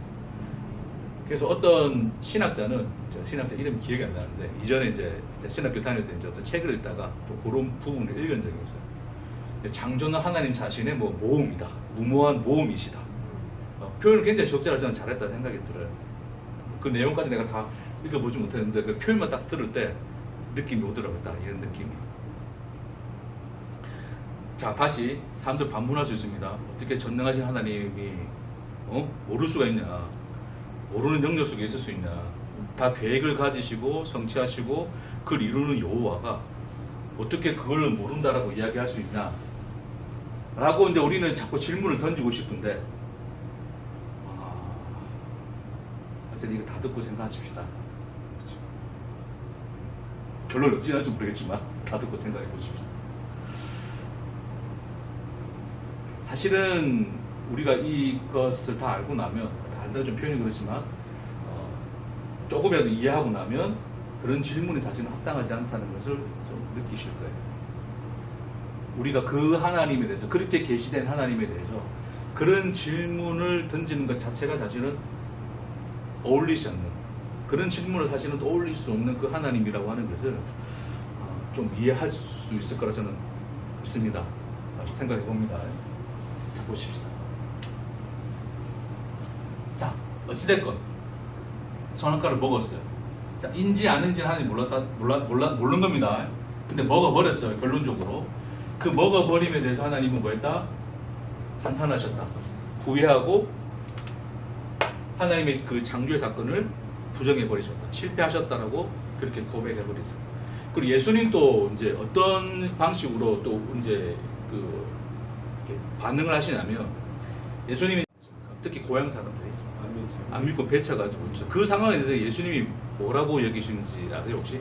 그래서 어떤 신학자는, 신학자 이름이 기억이 안 나는데, 이전에 이제 신학교 다닐 때 이제 어떤 책을 읽다가 또 그런 부분을 읽은 적이 있어요. 창조는 하나님 자신의 뭐 모험이다, 무모한 모험이시다. 표현을 굉장히 적절하지 저는 잘했다는 생각이 들어요. 그 내용까지 내가 다 읽어보지 못했는데 그 표현만 딱 들을 때 느낌이 오더라고요. 딱 이런 느낌이. 자, 다시 사람들 반문할 수 있습니다. 어떻게 전능하신 하나님이 모를 수가 있냐, 모르는 영역 속에 있을 수 있냐, 다 계획을 가지시고 성취하시고 그걸 이루는 여호와가 어떻게 그걸 모른다라고 이야기할 수 있냐 라고 이제 우리는 자꾸 질문을 던지고 싶은데, 어쨌든 이거 다 듣고 생각하십시다. 그렇죠? 결론이 어찌 날지 모르겠지만 다 듣고 생각해 보십시오. 사실은 우리가 이것을 다 알고 나면, 다 알다가 좀 표현이 그렇지만 조금이라도 이해하고 나면 그런 질문이 사실은 합당하지 않다는 것을 좀 느끼실 거예요. 우리가 그 하나님에 대해서, 그렇게 계시된 하나님에 대해서 그런 질문을 던지는 것 자체가 사실은 어울리지 않는, 그런 질문을 사실은 떠올릴 수 없는 그 하나님이라고 하는 것을 좀 이해할 수 있을 거라 저는 믿습니다. 생각해 봅니다. 자, 보십시다. 자, 어찌됐건 선악과를 먹었어요. 자, 인지 아는지는 하나님 모르는 겁니다. 근데 먹어버렸어요. 결론적으로 그 먹어버림에 대해서 하나님은 뭐했다? 한탄하셨다. 후회하고 하나님의 그 창조의 사건을 부정해버리셨다. 실패하셨다라고 그렇게 고백해버렸어요. 그리고 예수님도 이제 어떤 방식으로 또 이제 그 이렇게 반응을 하시냐면, 예수님이 특히 고향 사람들이 안 믿고 배쳐가지고 있죠. 그 상황에 대해서 예수님이 뭐라고 여기시는지 아세요 혹시?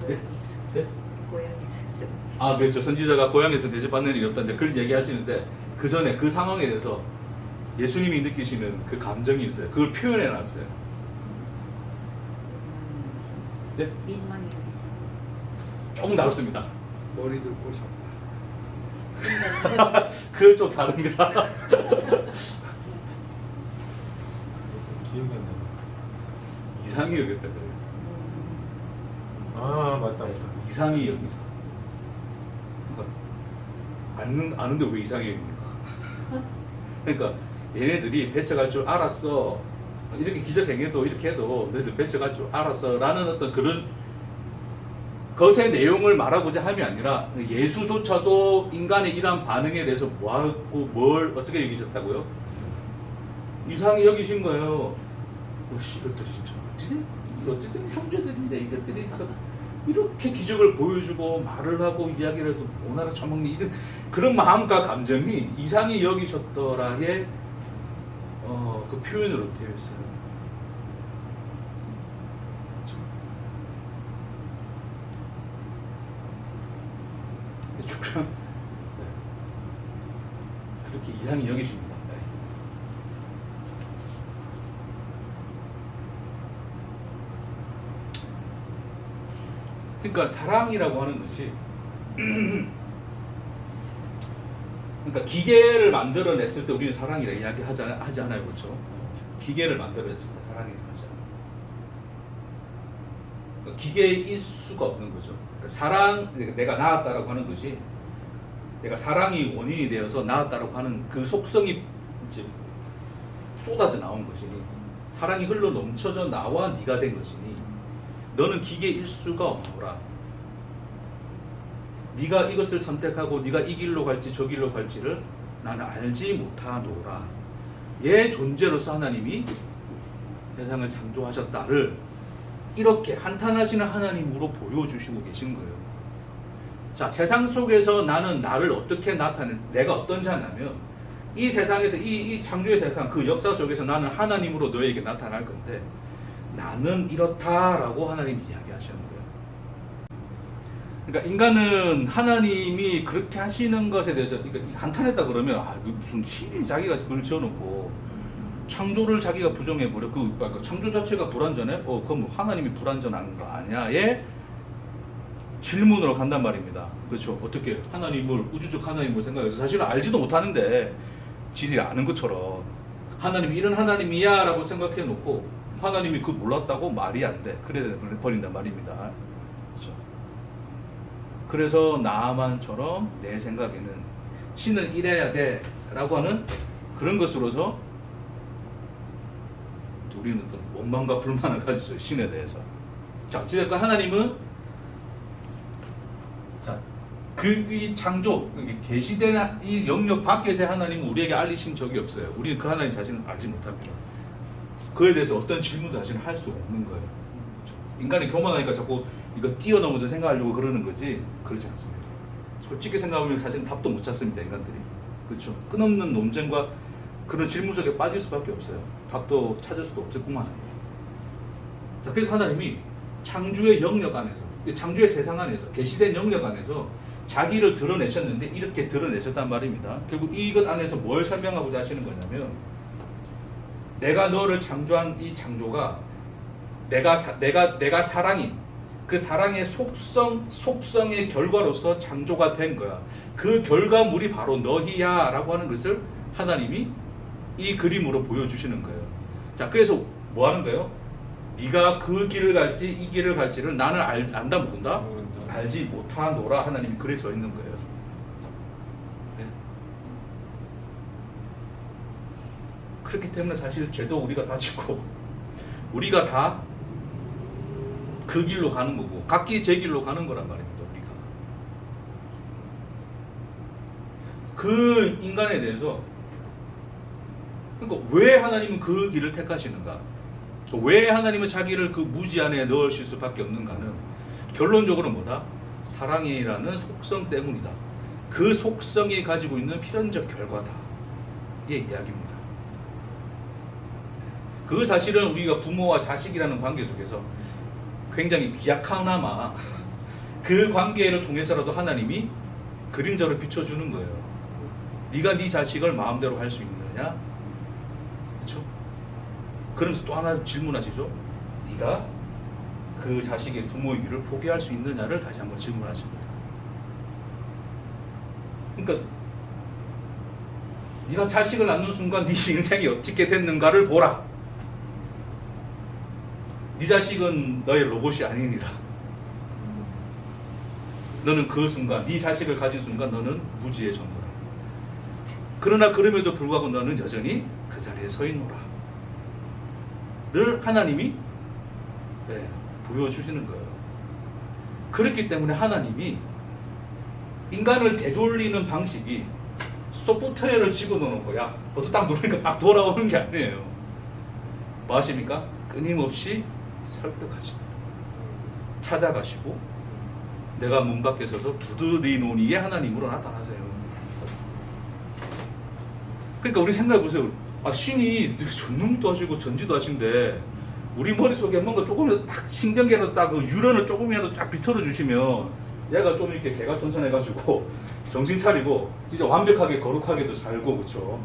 네? 네? 고향에서 아, 그렇죠. 선지자가 고향에서 대접받는 일이 없다. 이제 그런 얘기하시는데, 그 전에 그 상황에 대해서 예수님이 느끼시는 그 감정이 있어요. 그걸 표현해 놨어요. 네? 민만이 여기서 조금 다릅니다. 머리들 꼬셨다. 그건 좀 다릅니다. 기억이 안 나. 이상히 여겼다 그래요. 아, 맞다. 이상히 여기서. 그러니까 아는데 왜 이상히 여깁니까? 그러니까 얘네들이 배쳐갈 줄 알았어. 이렇게 기적행위도 이렇게 해도 너희들 배쳐갈 줄 알았어 라는 어떤 그런 것의 내용을 말하고자 함이 아니라, 예수조차도 인간의 이러한 반응에 대해서 뭐하고 뭘 어떻게 여기셨다고요? 이상히 여기신 거예요. 이것들이 진짜 어쨌든 존재들인데 이것들이 이렇게 기적을 보여주고 말을 하고 이야기를 해도 오나라 처먹는 이런 그런 마음과 감정이 이상히 여기셨더라의 그 표현으로 되어 있어요. 그렇죠? 근데 조금 그렇게 이상히 여기십니다. 네. 그러니까 사랑이라고 하는 것이 그러니까 기계를 만들어냈을 때 우리는 사랑이라 이야기하지 않아요, 그렇죠? 기계를 만들어냈을 때 사랑이라고 하잖아요. 그러니까 기계일 수가 없는 거죠. 그러니까 사랑, 내가 낳았다라고 하는 것이, 내가 사랑이 원인이 되어서 낳았다라고 하는 그 속성이 이제 쏟아져 나온 것이니, 사랑이 흘러 넘쳐져 나와 네가 된 것이니, 너는 기계일 수가 없노라. 네가 이것을 선택하고 네가 이 길로 갈지 저 길로 갈지를 나는 알지 못하노라. 얘 존재로서 하나님이 세상을 창조하셨다를 이렇게 한탄하시는 하나님으로 보여주시고 계신 거예요. 자, 세상 속에서 나는 나를 어떻게 나타내, 내가 어떤 자냐면, 이 세상에서 이 창조의 세상, 그 역사 속에서 나는 하나님으로 너에게 나타날 건데, 나는 이렇다라고 하나님이 이야기하시는 거예요. 그러니까 인간은 하나님이 그렇게 하시는 것에 대해서 한탄했다 그러면, 이거 무슨 신이 자기가 그걸 지어놓고 창조를 자기가 부정해버려. 창조 자체가 불완전해? 그럼 하나님이 불완전한 거 아니야에 질문으로 간단 말입니다. 그렇죠? 어떻게 하나님을 우주적 하나님을 생각해서 사실은 알지도 못하는데 지들이 아는 것처럼 하나님이 이런 하나님이야라고 생각해 놓고 하나님이 그 몰랐다고 말이 안 돼. 그래 버린단 말입니다. 그렇죠? 그래서 나아만처럼 내 생각에는 신은 이래야 돼라고 하는 그런 것으로서 우리는 또 원망과 불만을 가지고 있어요. 신에 대해서. 자, 어찌됐건 하나님은 자, 이 창조, 계시된 이 영역 밖에서의 하나님은 우리에게 알리신 적이 없어요. 우리는 그 하나님 자신을 알지 못합니다. 그에 대해서 어떤 질문도 사실 할 수가 없는 거예요. 인간이 교만하니까 자꾸 이거 뛰어넘어서 생각하려고 그러는 거지 그렇지 않습니다. 솔직히 생각하면 사실 답도 못 찾습니다. 인간들이. 그렇죠. 끝없는 논쟁과 그런 질문 속에 빠질 수밖에 없어요. 답도 찾을 수도 없을 뿐만 아니에요. 자, 그래서 하나님이 창조의 영역 안에서, 창조의 세상 안에서, 계시된 영역 안에서 자기를 드러내셨는데 이렇게 드러내셨단 말입니다. 결국 이것 안에서 뭘 설명하고자 하시는 거냐면 내가 너를 창조한 이 창조가 내가 사랑인 그 사랑의 속성의 결과로서 창조가 된 거야. 그 결과물이 바로 너희야 라고 하는 것을 하나님이 이 그림으로 보여주시는 거예요. 자, 그래서 뭐 하는 거예요? 네가 그 길을 갈지 이 길을 갈지를 나는 안다 모른다? 알지 못하노라. 하나님이 글에 써 있는 거예요. 네. 그렇기 때문에 사실 죄도 우리가 다 짓고 우리가 다 그 길로 가는 거고 각기 제 길로 가는 거란 말입니다. 우리가 그 인간에 대해서 그러니까 왜 하나님은 그 길을 택하시는가? 왜 하나님은 자기를 그 무지 안에 넣으실 수밖에 없는가는 결론적으로 뭐다? 사랑이라는 속성 때문이다. 그 속성이 가지고 있는 필연적 결과다. 이 이야기입니다. 그 사실은 우리가 부모와 자식이라는 관계 속에서 굉장히 미약하나마 그 관계를 통해서라도 하나님이 그림자로 비춰주는 거예요. 네가 네 자식을 마음대로 할 수 있느냐? 그렇죠? 그러면서 또 하나 질문하시죠. 네가 그 자식의 부모의 일을 포기할 수 있느냐를 다시 한번 질문하십니다. 그러니까 네가 자식을 낳는 순간 네 인생이 어떻게 됐는가를 보라. 네 자식은 너의 로봇이 아니니라. 너는 그 순간, 네 자식을 가진 순간 너는 무지의 전부라. 그러나 그럼에도 불구하고 너는 여전히 그 자리에 서 있노라. 를 하나님이 보여주시는 거예요. 그렇기 때문에 하나님이 인간을 되돌리는 방식이 소프트웨어를 집어넣는 거야. 그것도 딱 누르니까 막 돌아오는 게 아니에요. 뭐 하십니까? 끊임없이 설득하십니다. 찾아가시고 내가 문 밖에 서서 두드리노니에 하나님으로 나타나세요. 그러니까 우리 생각해보세요. 신이 전능도 하시고 전지도 하신데 우리 머릿속에 뭔가 조금이라도 딱 신경계라도 딱 그 유런을 조금이라도 쫙 비틀어 주시면 얘가 좀 이렇게 개가천선해가지고 정신 차리고 진짜 완벽하게 거룩하게도 살고 그렇죠.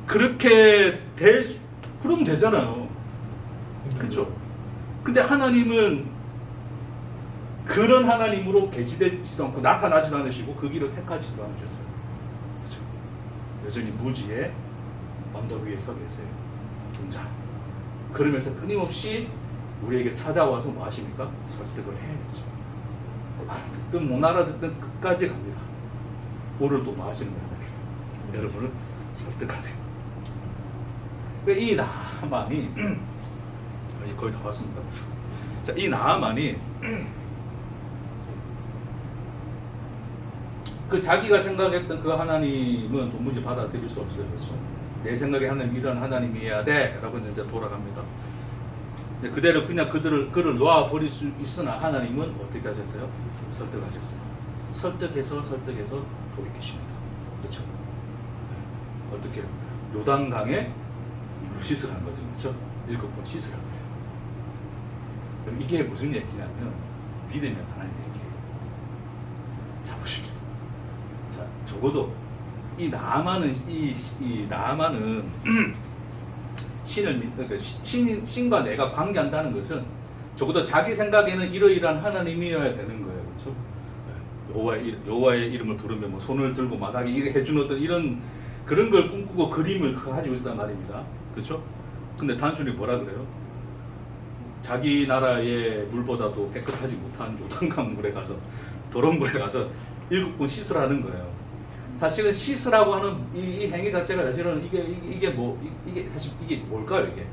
그렇게 그러면 되잖아요. 그렇죠. 근데 하나님은 그런 하나님으로 계시되지도 않고 나타나지도 않으시고 그 길을 택하지도 않으셨어요. 그렇죠. 여전히 무지의 언덕 위에 서 계세요. 자, 그러면서 끊임없이 우리에게 찾아와서 뭐 하십니까? 설득을 해야 되죠. 알아듣든 못 알아듣든 끝까지 갑니다. 오늘도 뭐 하시는 거예요? 여러분을 설득하세요. 이 나만이 거의 다 왔습니다. 자, 이 나만이 그 자기가 생각했던 그 하나님은 도무지 받아들일 수 없어요. 그렇죠? 내 생각에 하나님 이런 하나님이어야 돼 라고 했는데 돌아갑니다. 그대로 그냥 그를 놔버릴 수 있으나 하나님은 어떻게 하셨어요? 설득하셨어요. 설득해서 돌이키십니다. 그렇죠? 어떻게 요단강에 물 씻을 한 거죠. 그렇죠? 7번 씻을 한 거예요. 그럼 이게 무슨 얘기냐면 믿음의 하나님 얘기예요. 자, 보십시오. 자, 적어도 이 나아만은 신을 그러니까 신과 내가 관계한다는 것은 적어도 자기 생각에는 이러이러한 하나님이어야 되는 거예요. 그렇죠? 여호와의 이름을 부르면 뭐 손을 들고 마닥에 이렇게 해주는 어떤 이런 그런 걸 꿈꾸고 그림을 가지고 있었단 말입니다. 그렇죠? 근데 단순히 뭐라 그래요? 자기 나라의 물보다도 깨끗하지 못한 요단강 물에 가서 더러운 물에 가서 7번 씻으라는 거예요. 사실은 씻으라고 하는 이 행위 자체가 사실은 이게 사실 이게 뭘까요? 이게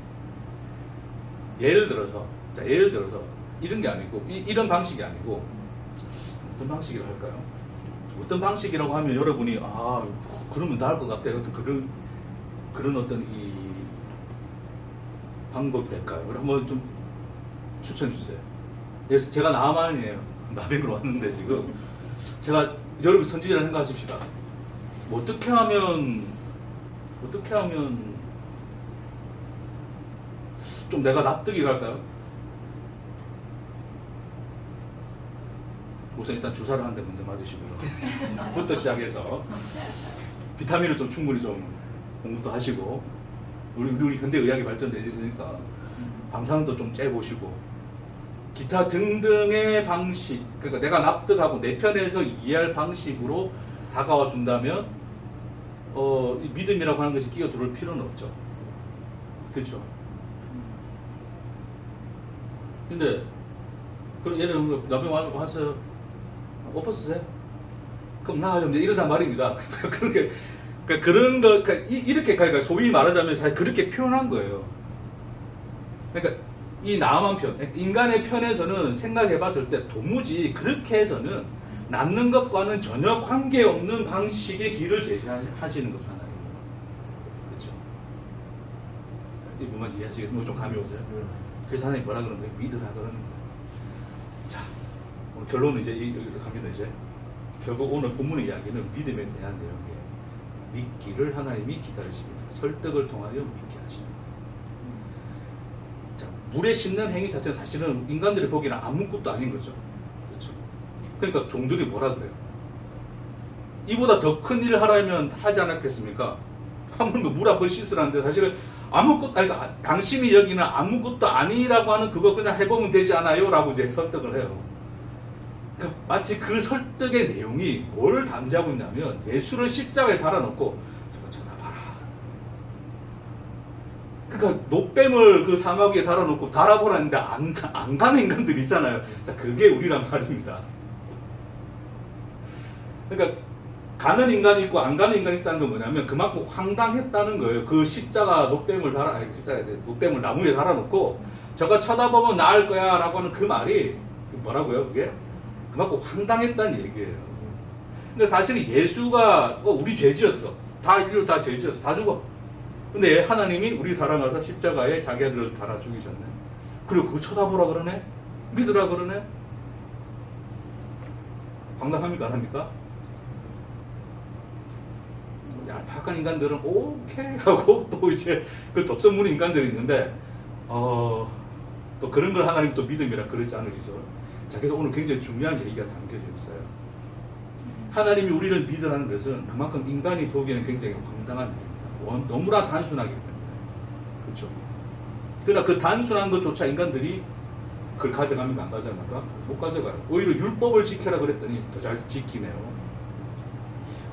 예를 들어서 이런 게 아니고 이런 방식이 아니고 어떤 방식이라고 할까요? 어떤 방식이라고 하면 여러분이 그러면 나을 것 같아요. 어떤 그런 어떤 이 방법이 될까요? 그럼 한번 좀 추천해 주세요. 그래서 제가 남한이에요. 남행으로 왔는데 지금 제가 여러분 선지자라 생각하십시다. 뭐 어떻게 하면 좀 내가 납득이 갈까요? 우선 일단 주사를 한 대 먼저 맞으시고요. 부터 시작해서 비타민을 좀 충분히 좀 공부도 하시고 우리 현대의학이 발전되어 있으니까 방사능도 좀 쬐보시고 기타 등등의 방식, 그러니까 내가 납득하고 내 편에서 이해할 방식으로 다가와 준다면 이 믿음이라고 하는 것이 끼어들을 필요는 없죠. 그렇죠? 근데 예를 들면 남편 와서 오빠 쓰세요? 그럼 나가요. 이러단 말입니다. 그렇게 그런 거 이렇게 소위 말하자면 사실 그렇게 표현한 거예요. 그러니까 이 나만 편, 인간의 편에서는 생각해봤을 때 도무지 그렇게 해서는 낫는 것과는 전혀 관계없는 방식의 길을 제시하시는 것 하나예요. 그렇죠? 이 부분 이해하시겠습니까? 좀 감이 오세요? 그래서 하나님 뭐라 그러는 거예요? 믿으라 그러는 거예요. 자, 오늘 결론은 이제 여기로 갑니다. 이제 결국 오늘 본문의 이야기는 믿음에 대한 내용이에요. 믿기를 하나님이 기다리십니다. 설득을 통하여 믿게 하십니다. 자, 물에 씻는 행위 자체는 사실은 인간들이 보기에는 아무것도 아닌 거죠. 그렇죠? 그러니까 종들이 뭐라 그래요? 이보다 더 큰 일을 하라면 하지 않았겠습니까? 하물며 물 한 번 씻으라는데 사실은 그러니까 당신이 여기는 아무것도 아니라고 하는 그거 그냥 해보면 되지 않아요? 라고 이제 설득을 해요. 그러니까 마치 그 설득의 내용이 뭘 담지하고 있냐면 예수를 십자가에 달아놓고 저거 쳐다봐라. 그러니까 노뱀을 그 사막 위에 달아놓고 달아보라는데 안 가는 인간들 있잖아요. 자, 그게 우리란 말입니다. 그러니까 가는 인간이 있고 안 가는 인간이 있다는 건 뭐냐면 그만큼 황당했다는 거예요. 그 노뱀을 나무 위에 달아놓고 저거 쳐다보면 나을 거야 라고 하는 그 말이 뭐라고요? 그게? 그만큼 황당했다는 얘기예요. 근데 사실은 예수가 우리 죄지었어. 인류 다 죄지었어. 다 죽어. 근데 하나님이 우리 사랑하사 십자가에 자기 아들을 달아 죽이셨네. 그리고 그거 쳐다보라 그러네? 믿으라 그러네? 황당합니까? 안 합니까? 얄팍한 인간들은 오케이 하고 또 이제 그 dob선무는 인간들이 있는데 또 그런 걸 하나님 또 믿음이라 그러지 않으시죠. 자, 그래서 오늘 굉장히 중요한 얘기가 담겨져 있어요. 하나님이 우리를 믿으라는 것은 그만큼 인간이 보기에는 굉장히 황당한 일입니다. 너무나 단순하기 때문에. 그렇죠? 그러나 그 단순한 것조차 인간들이 그걸 가져갑니까? 안 가져갑니까? 못 가져가요. 오히려 율법을 지켜라 그랬더니 더 잘 지키네요.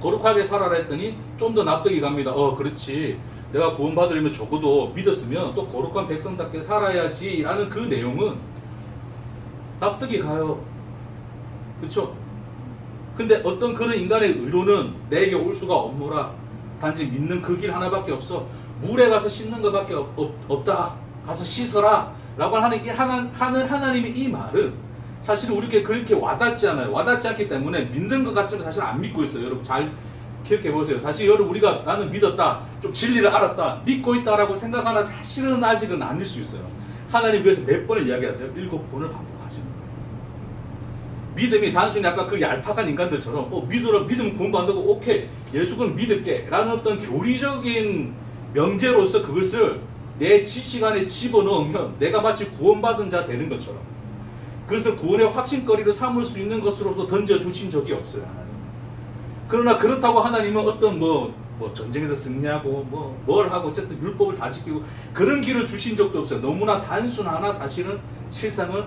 거룩하게 살아라 했더니 좀 더 납득이 갑니다. 그렇지. 내가 구원받으려면 적어도 믿었으면 또 거룩한 백성답게 살아야지 라는 그 내용은 납득이 가요. 그렇죠? 근데 어떤 그런 인간의 의도는 내게 올 수가 없노라. 단지 믿는 그 길 하나밖에 없어. 물에 가서 씻는 것밖에 없다. 가서 씻어라. 라고 하는 하나님의 이 말은 사실 우리에게 그렇게 와닿지 않아요. 와닿지 않기 때문에 믿는 것 같지만 사실 안 믿고 있어요. 여러분 잘 기억해 보세요. 사실 여러분 우리가 나는 믿었다. 좀 진리를 알았다. 믿고 있다라고 생각하나 사실은 아직은 아닐 수 있어요. 하나님 그래서 몇 번을 이야기하세요? 7번을 반복하시는 거예요. 믿음이 단순히 아까 그 얄팍한 인간들처럼 믿음 구원받는다고 오케이 예수는 믿을게 라는 어떤 교리적인 명제로서 그것을 내 지식 안에 집어넣으면 내가 마치 구원받은 자 되는 것처럼 그것을 구원의 확신거리로 삼을 수 있는 것으로서 던져주신 적이 없어요. 하나님. 그러나 그렇다고 하나님은 어떤 뭐 전쟁에서 승리하고 뭐 뭘 하고 어쨌든 율법을 다 지키고 그런 길을 주신 적도 없어요. 너무나 단순하나 사실은 실상은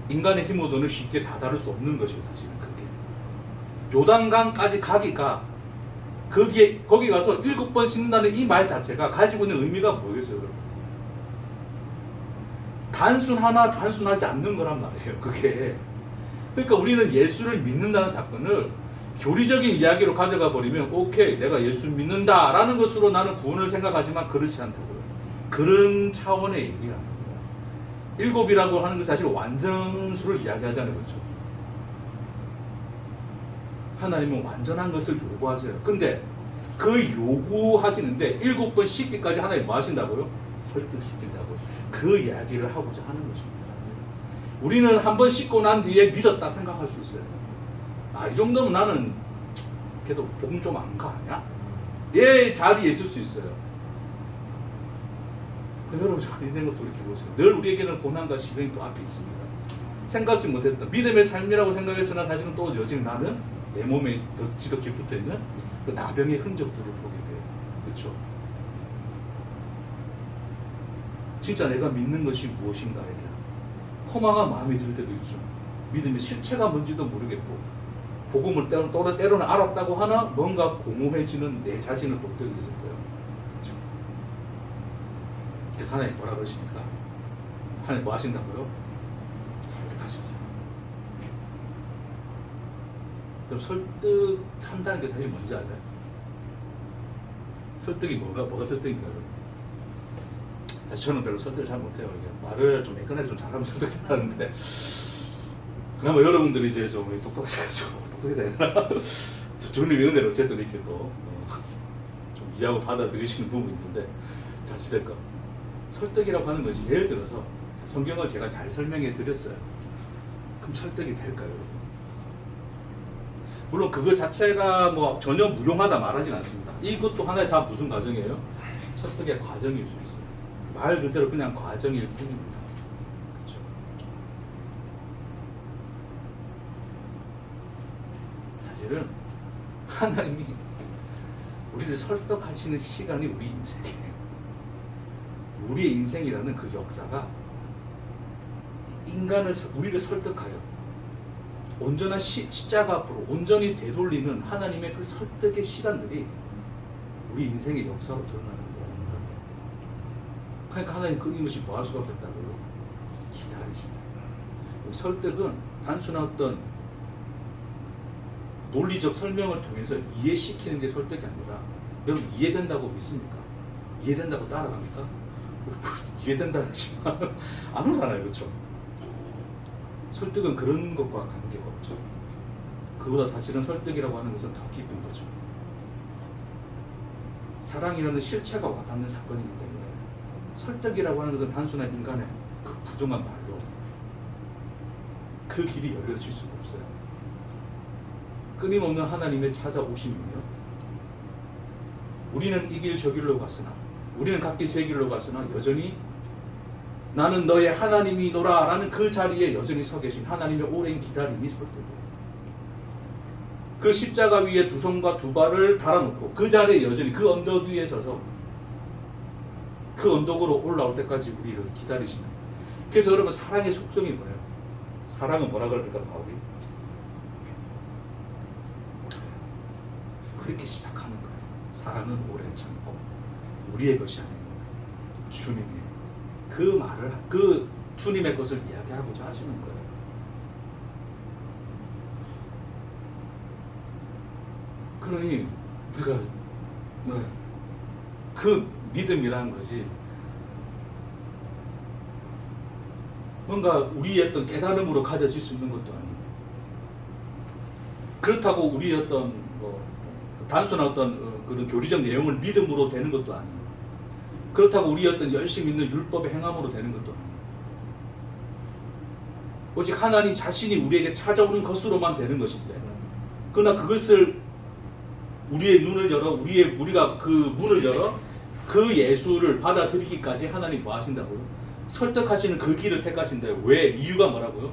인간의 힘으로는 쉽게 다다를 수 없는 것이 사실은 그게. 요단강까지 가기가 거기 가서 7번 씻는다는 이 말 자체가 가지고 있는 의미가 뭐겠어요, 여러분? 단순하나 단순하지 않는 거란 말이에요, 그게. 그러니까 우리는 예수를 믿는다는 사건을 교리적인 이야기로 가져가 버리면 오케이, 내가 예수 믿는다 라는 것으로 나는 구원을 생각하지만 그렇지 않다고요. 그런 차원의 얘기가 아닙니다. 7이라고 하는 것은 사실 완전수를 이야기하잖아요, 그렇죠? 하나님은 완전한 것을 요구하세요. 근데 그 요구하시는데 7번 씻기까지 하나님 뭐 하신다고요? 설득시킨다고. 그 이야기를 하고자 하는 것입니다. 우리는 한 번 씻고 난 뒤에 믿었다 생각할 수 있어요. 아, 이 정도면 나는 그래도 복음 좀 안 가 아니야? 예, 자리에 있을 수 있어요. 여러분, 인생을 돌이켜보세요. 늘 우리에게는 고난과 시련이 또 앞에 있습니다. 생각지 못했던 믿음의 삶이라고 생각했으나 사실은 또 여전히 나는 내 몸에 지덕지 붙어있는 그 나병의 흔적들을 보게 돼요. 그렇죠? 진짜 내가 믿는 것이 무엇인가에 대한 허망한 마음이 들 때도 있죠. 믿음의 실체가 뭔지도 모르겠고 복음을 때로는 알았다고 하나 뭔가 공허해지는 내 자신을 볼 때도 있을 거예요. 그렇죠? 그래서 하나님 뭐라 그러십니까? 하나님 뭐 하신다고요? 설득하시죠. 그럼 설득한다는 게 사실 뭔지 아세요? 설득이 뭐가 설득인가요? 사실 저는 별로 설득을 잘 못해요. 이게 말을 좀 매끈하게 좀 잘하면 설득 잘하는데 그나마 여러분들이 이제 좀 똑똑하셔가지고 똑똑하다 해야 되나? 저는 이런 데는 어쨌든 이렇게 또 좀 이해하고 받아들이시는 부분이 있는데 자칫될까? 설득이라고 하는 것이 예를 들어서 성경을 제가 잘 설명해 드렸어요. 그럼 설득이 될까요, 여러분? 물론 그거 자체가 뭐 전혀 무용하다 말하진 않습니다. 이것도 하나의 다 무슨 과정이에요? 설득의 과정일 수 있어요. 말 그대로 그냥 과정일 뿐입니다. 그렇죠? 사실은 하나님이 우리를 설득하시는 시간이 우리 인생이에요. 우리의 인생이라는 그 역사가 우리를 설득하여 온전한 십자가 앞으로 온전히 되돌리는 하나님의 그 설득의 시간들이 우리 인생의 역사로 드러나는 거예요. 그러니까 하나님 끊임없이 뭐 할 수밖에 없다고요? 기다리신다. 설득은 단순한 어떤 논리적 설명을 통해서 이해시키는 게 설득이 아니라 여러분 이해된다고 믿습니까? 이해된다고 따라갑니까? 이해된다는 지만 안 오잖아요, 그렇죠? 설득은 그런 것과 관계가 없죠. 그보다 사실은 설득이라고 하는 것은 더 깊은 거죠. 사랑이라는 실체가 와닿는 사건이기 때문에 설득이라고 하는 것은 단순한 인간의 그 부정한 말로 그 길이 열려질 수가 없어요. 끊임없는 하나님의 찾아오심이며 우리는 이 길 저 길로 갔으나 우리는 각기 새 길로 갔으나 여전히 나는 너의 하나님이노라 라는 그 자리에 여전히 서 계신 하나님의 오랜 기다림이 설득이에요. 그 십자가 위에 두 손과 두 발을 달아놓고 그 자리에 여전히 그 언덕 위에 서서 그 언덕으로 올라올 때까지 우리를 기다리시는. 그래서 여러분 사랑의 속성이 뭐예요? 사랑은 뭐라 그럽니까 바울이? 그렇게 시작하는 거예요. 사랑은 오래 참고 우리의 것이 아니고 주님의 그 말을 그 주님의 것을 이야기하고자 하시는 거예요. 그러니 우리가 그 믿음이라는 것이 뭔가 우리의 어떤 깨달음으로 가져질 수 있는 것도 아니고 그렇다고 우리의 어떤 단순한 어떤 그런 교리적 내용을 믿음으로 되는 것도 아니고 그렇다고 우리 어떤 열심히 있는 율법의 행함으로 되는 것도 아니고 오직 하나님 자신이 우리에게 찾아오는 것으로만 되는 것인데 그러나 그것을 우리의 눈을 열어 우리가 그 문을 열어 그 예수를 받아들이기까지 하나님 뭐 하신다고요? 설득하시는 그 길을 택하신다요. 왜? 이유가 뭐라고요?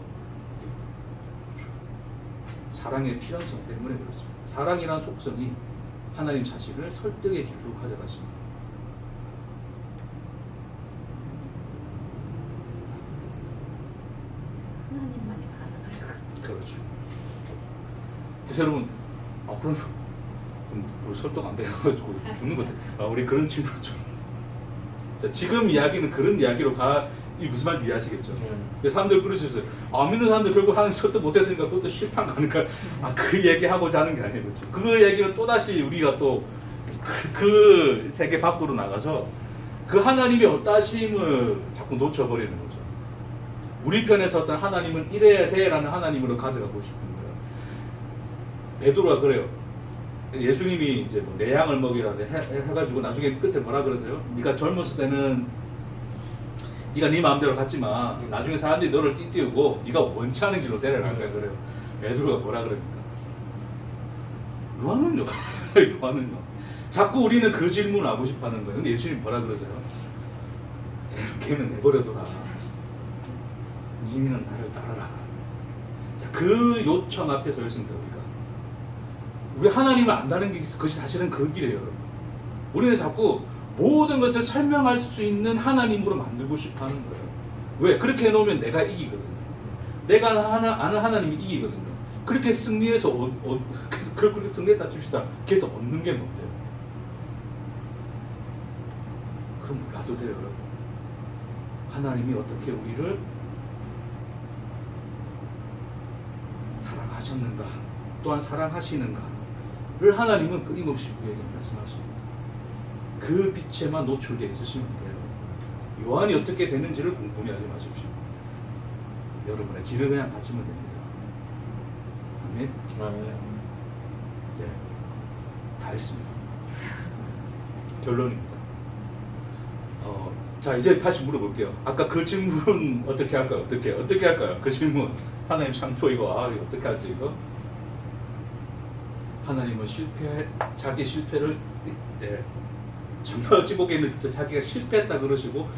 사랑의 필연성 때문에 그렇습니다. 사랑이란 속성이 하나님 자신을 설득의 길로 가져가십니다. 하나님만이 가능할 것 같아요. 그렇죠. 그래서 여러분, 그럼 우리 설득 안 돼가지고 죽는 것 같아요. 우리 그런 질문 좀. 자, 지금 이야기는 그런 이야기로 이 무슨 말인지 이해하시겠죠? 그래서 사람들 그럴 수 있어요. 믿는 사람들 결국 하나님 설득 못했으니까 그것도 실패한 거니까 그 얘기하고자 하는 게 아니에요. 그렇죠? 그 얘기는 또다시 우리가 또 그 세계 밖으로 나가서 그 하나님의 어떠하심을 자꾸 놓쳐버리는 거죠. 우리 편에서 어떤 하나님은 이래야 돼라는 하나님으로 가져가고 싶은 거예요. 베드로가 그래요. 예수님이 이제 뭐 내 양을 먹이라 해가지고 나중에 끝에 뭐라 그러세요? 네가 젊었을 때는 네가 네 마음대로 갔지만 나중에 사람들이 너를 띠띠우고 네가 원치 않은 길로 데려갈 거야 그래요. 베드로가 뭐라 그럽니까? 요한은요? 요한은요? 자꾸 우리는 그 질문을 하고 싶어하는 거예요. 근데 예수님 뭐라 그러세요? 걔는 내버려둬라. 니는 나를 따르라. 자, 그 요청 앞에 서 있습니다 우리가. 우리 하나님을 안다는 게 그것이 사실은 그 길이에요 여러분. 우리는 자꾸 모든 것을 설명할 수 있는 하나님으로 만들고 싶어 하는 거예요. 왜? 그렇게 해놓으면 내가 이기거든요. 내가 아는 하나님이 이기거든요. 그렇게 승리해서 그렇게 승리했다 칩시다. 그래서 얻는 게 뭔데요? 그럼 몰라도 돼요 여러분. 하나님이 어떻게 우리를 사랑하셨는가 또한 사랑하시는가를 하나님은 끊임없이 우리에게 말씀하십니다. 그 빛에만 노출되어 있으시면 돼요. 요한이 어떻게 되는지를 궁금해하지 마십시오. 여러분의 길을 그냥 가시면 됩니다. 아멘. 네, 다 했습니다. 결론입니다. 자 이제 다시 물어볼게요. 아까 그 질문 어떻게 할까요? 어떻게 할까요? 그 질문 하나님 창조 이거 이거 어떻게 하지 이거? 하나님은 자기 실패를 정말 어찌 보기에는 자기가 실패했다 그러시고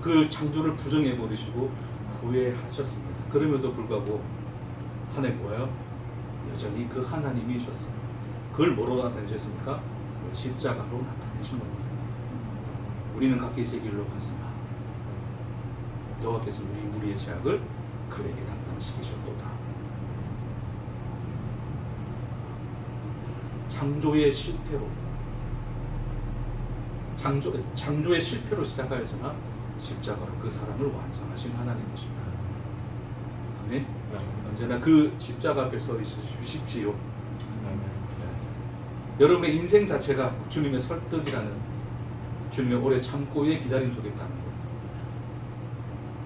그 창조를 부정해 버리시고 후회하셨습니다. 그럼에도 불구하고 하나님 뭐예요? 여전히 그 하나님이셨어요. 그걸 뭐로 나타내셨습니까? 십자가로 나타내신 겁니다. 우리는 각기 새 길로 갔으나 여호와께서 우리의 죄악을 그에게 담당시키셨도다. 창조의 실패로 창조의 실패로 시작하였으나 십자가로 그 사랑을 완성하신 하나님이십니다. 아멘. 언제나 그 십자가 앞에 서 있으십시오. 여러분의 인생 자체가 주님의 설득이라는 주님의 오래 참고의 기다림 속에 있다는 것.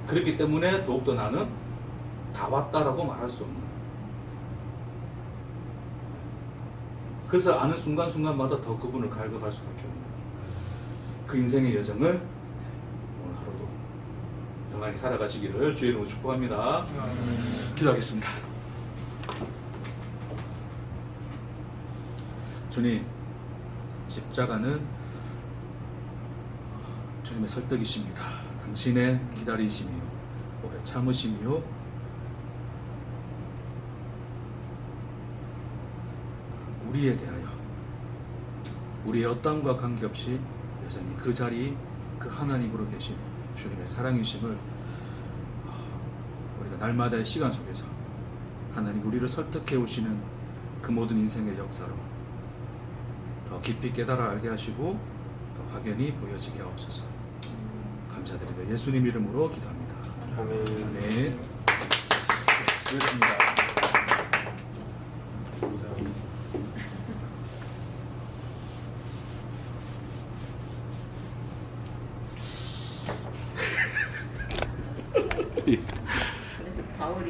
그렇기 때문에 더욱더 나는 다 왔다라고 말할 수 없는. 그래서 아는 순간순간마다 더 그분을 갈급할 수밖에 없는 그 인생의 여정을 오늘 하루도 평안히 살아가시기를 주의 이름으로 축복합니다. 기도하겠습니다. 주님, 십자가는 주님의 설득이십니다. 당신의 기다리심이요 오래 참으심이요 우리에 대하여 우리의 어떠함과 관계없이 여전히 그 자리 그 하나님으로 계신 주님의 사랑이심을 우리가 날마다의 시간 속에서 하나님 우리를 설득해 오시는 그 모든 인생의 역사로 더 깊이 깨달아 알게 하시고 더 확연히 보여지게 하옵소서. 감사드리며 예수님 이름으로 기도합니다. 아멘. 아멘. 수고했습니다. 그래서 바울이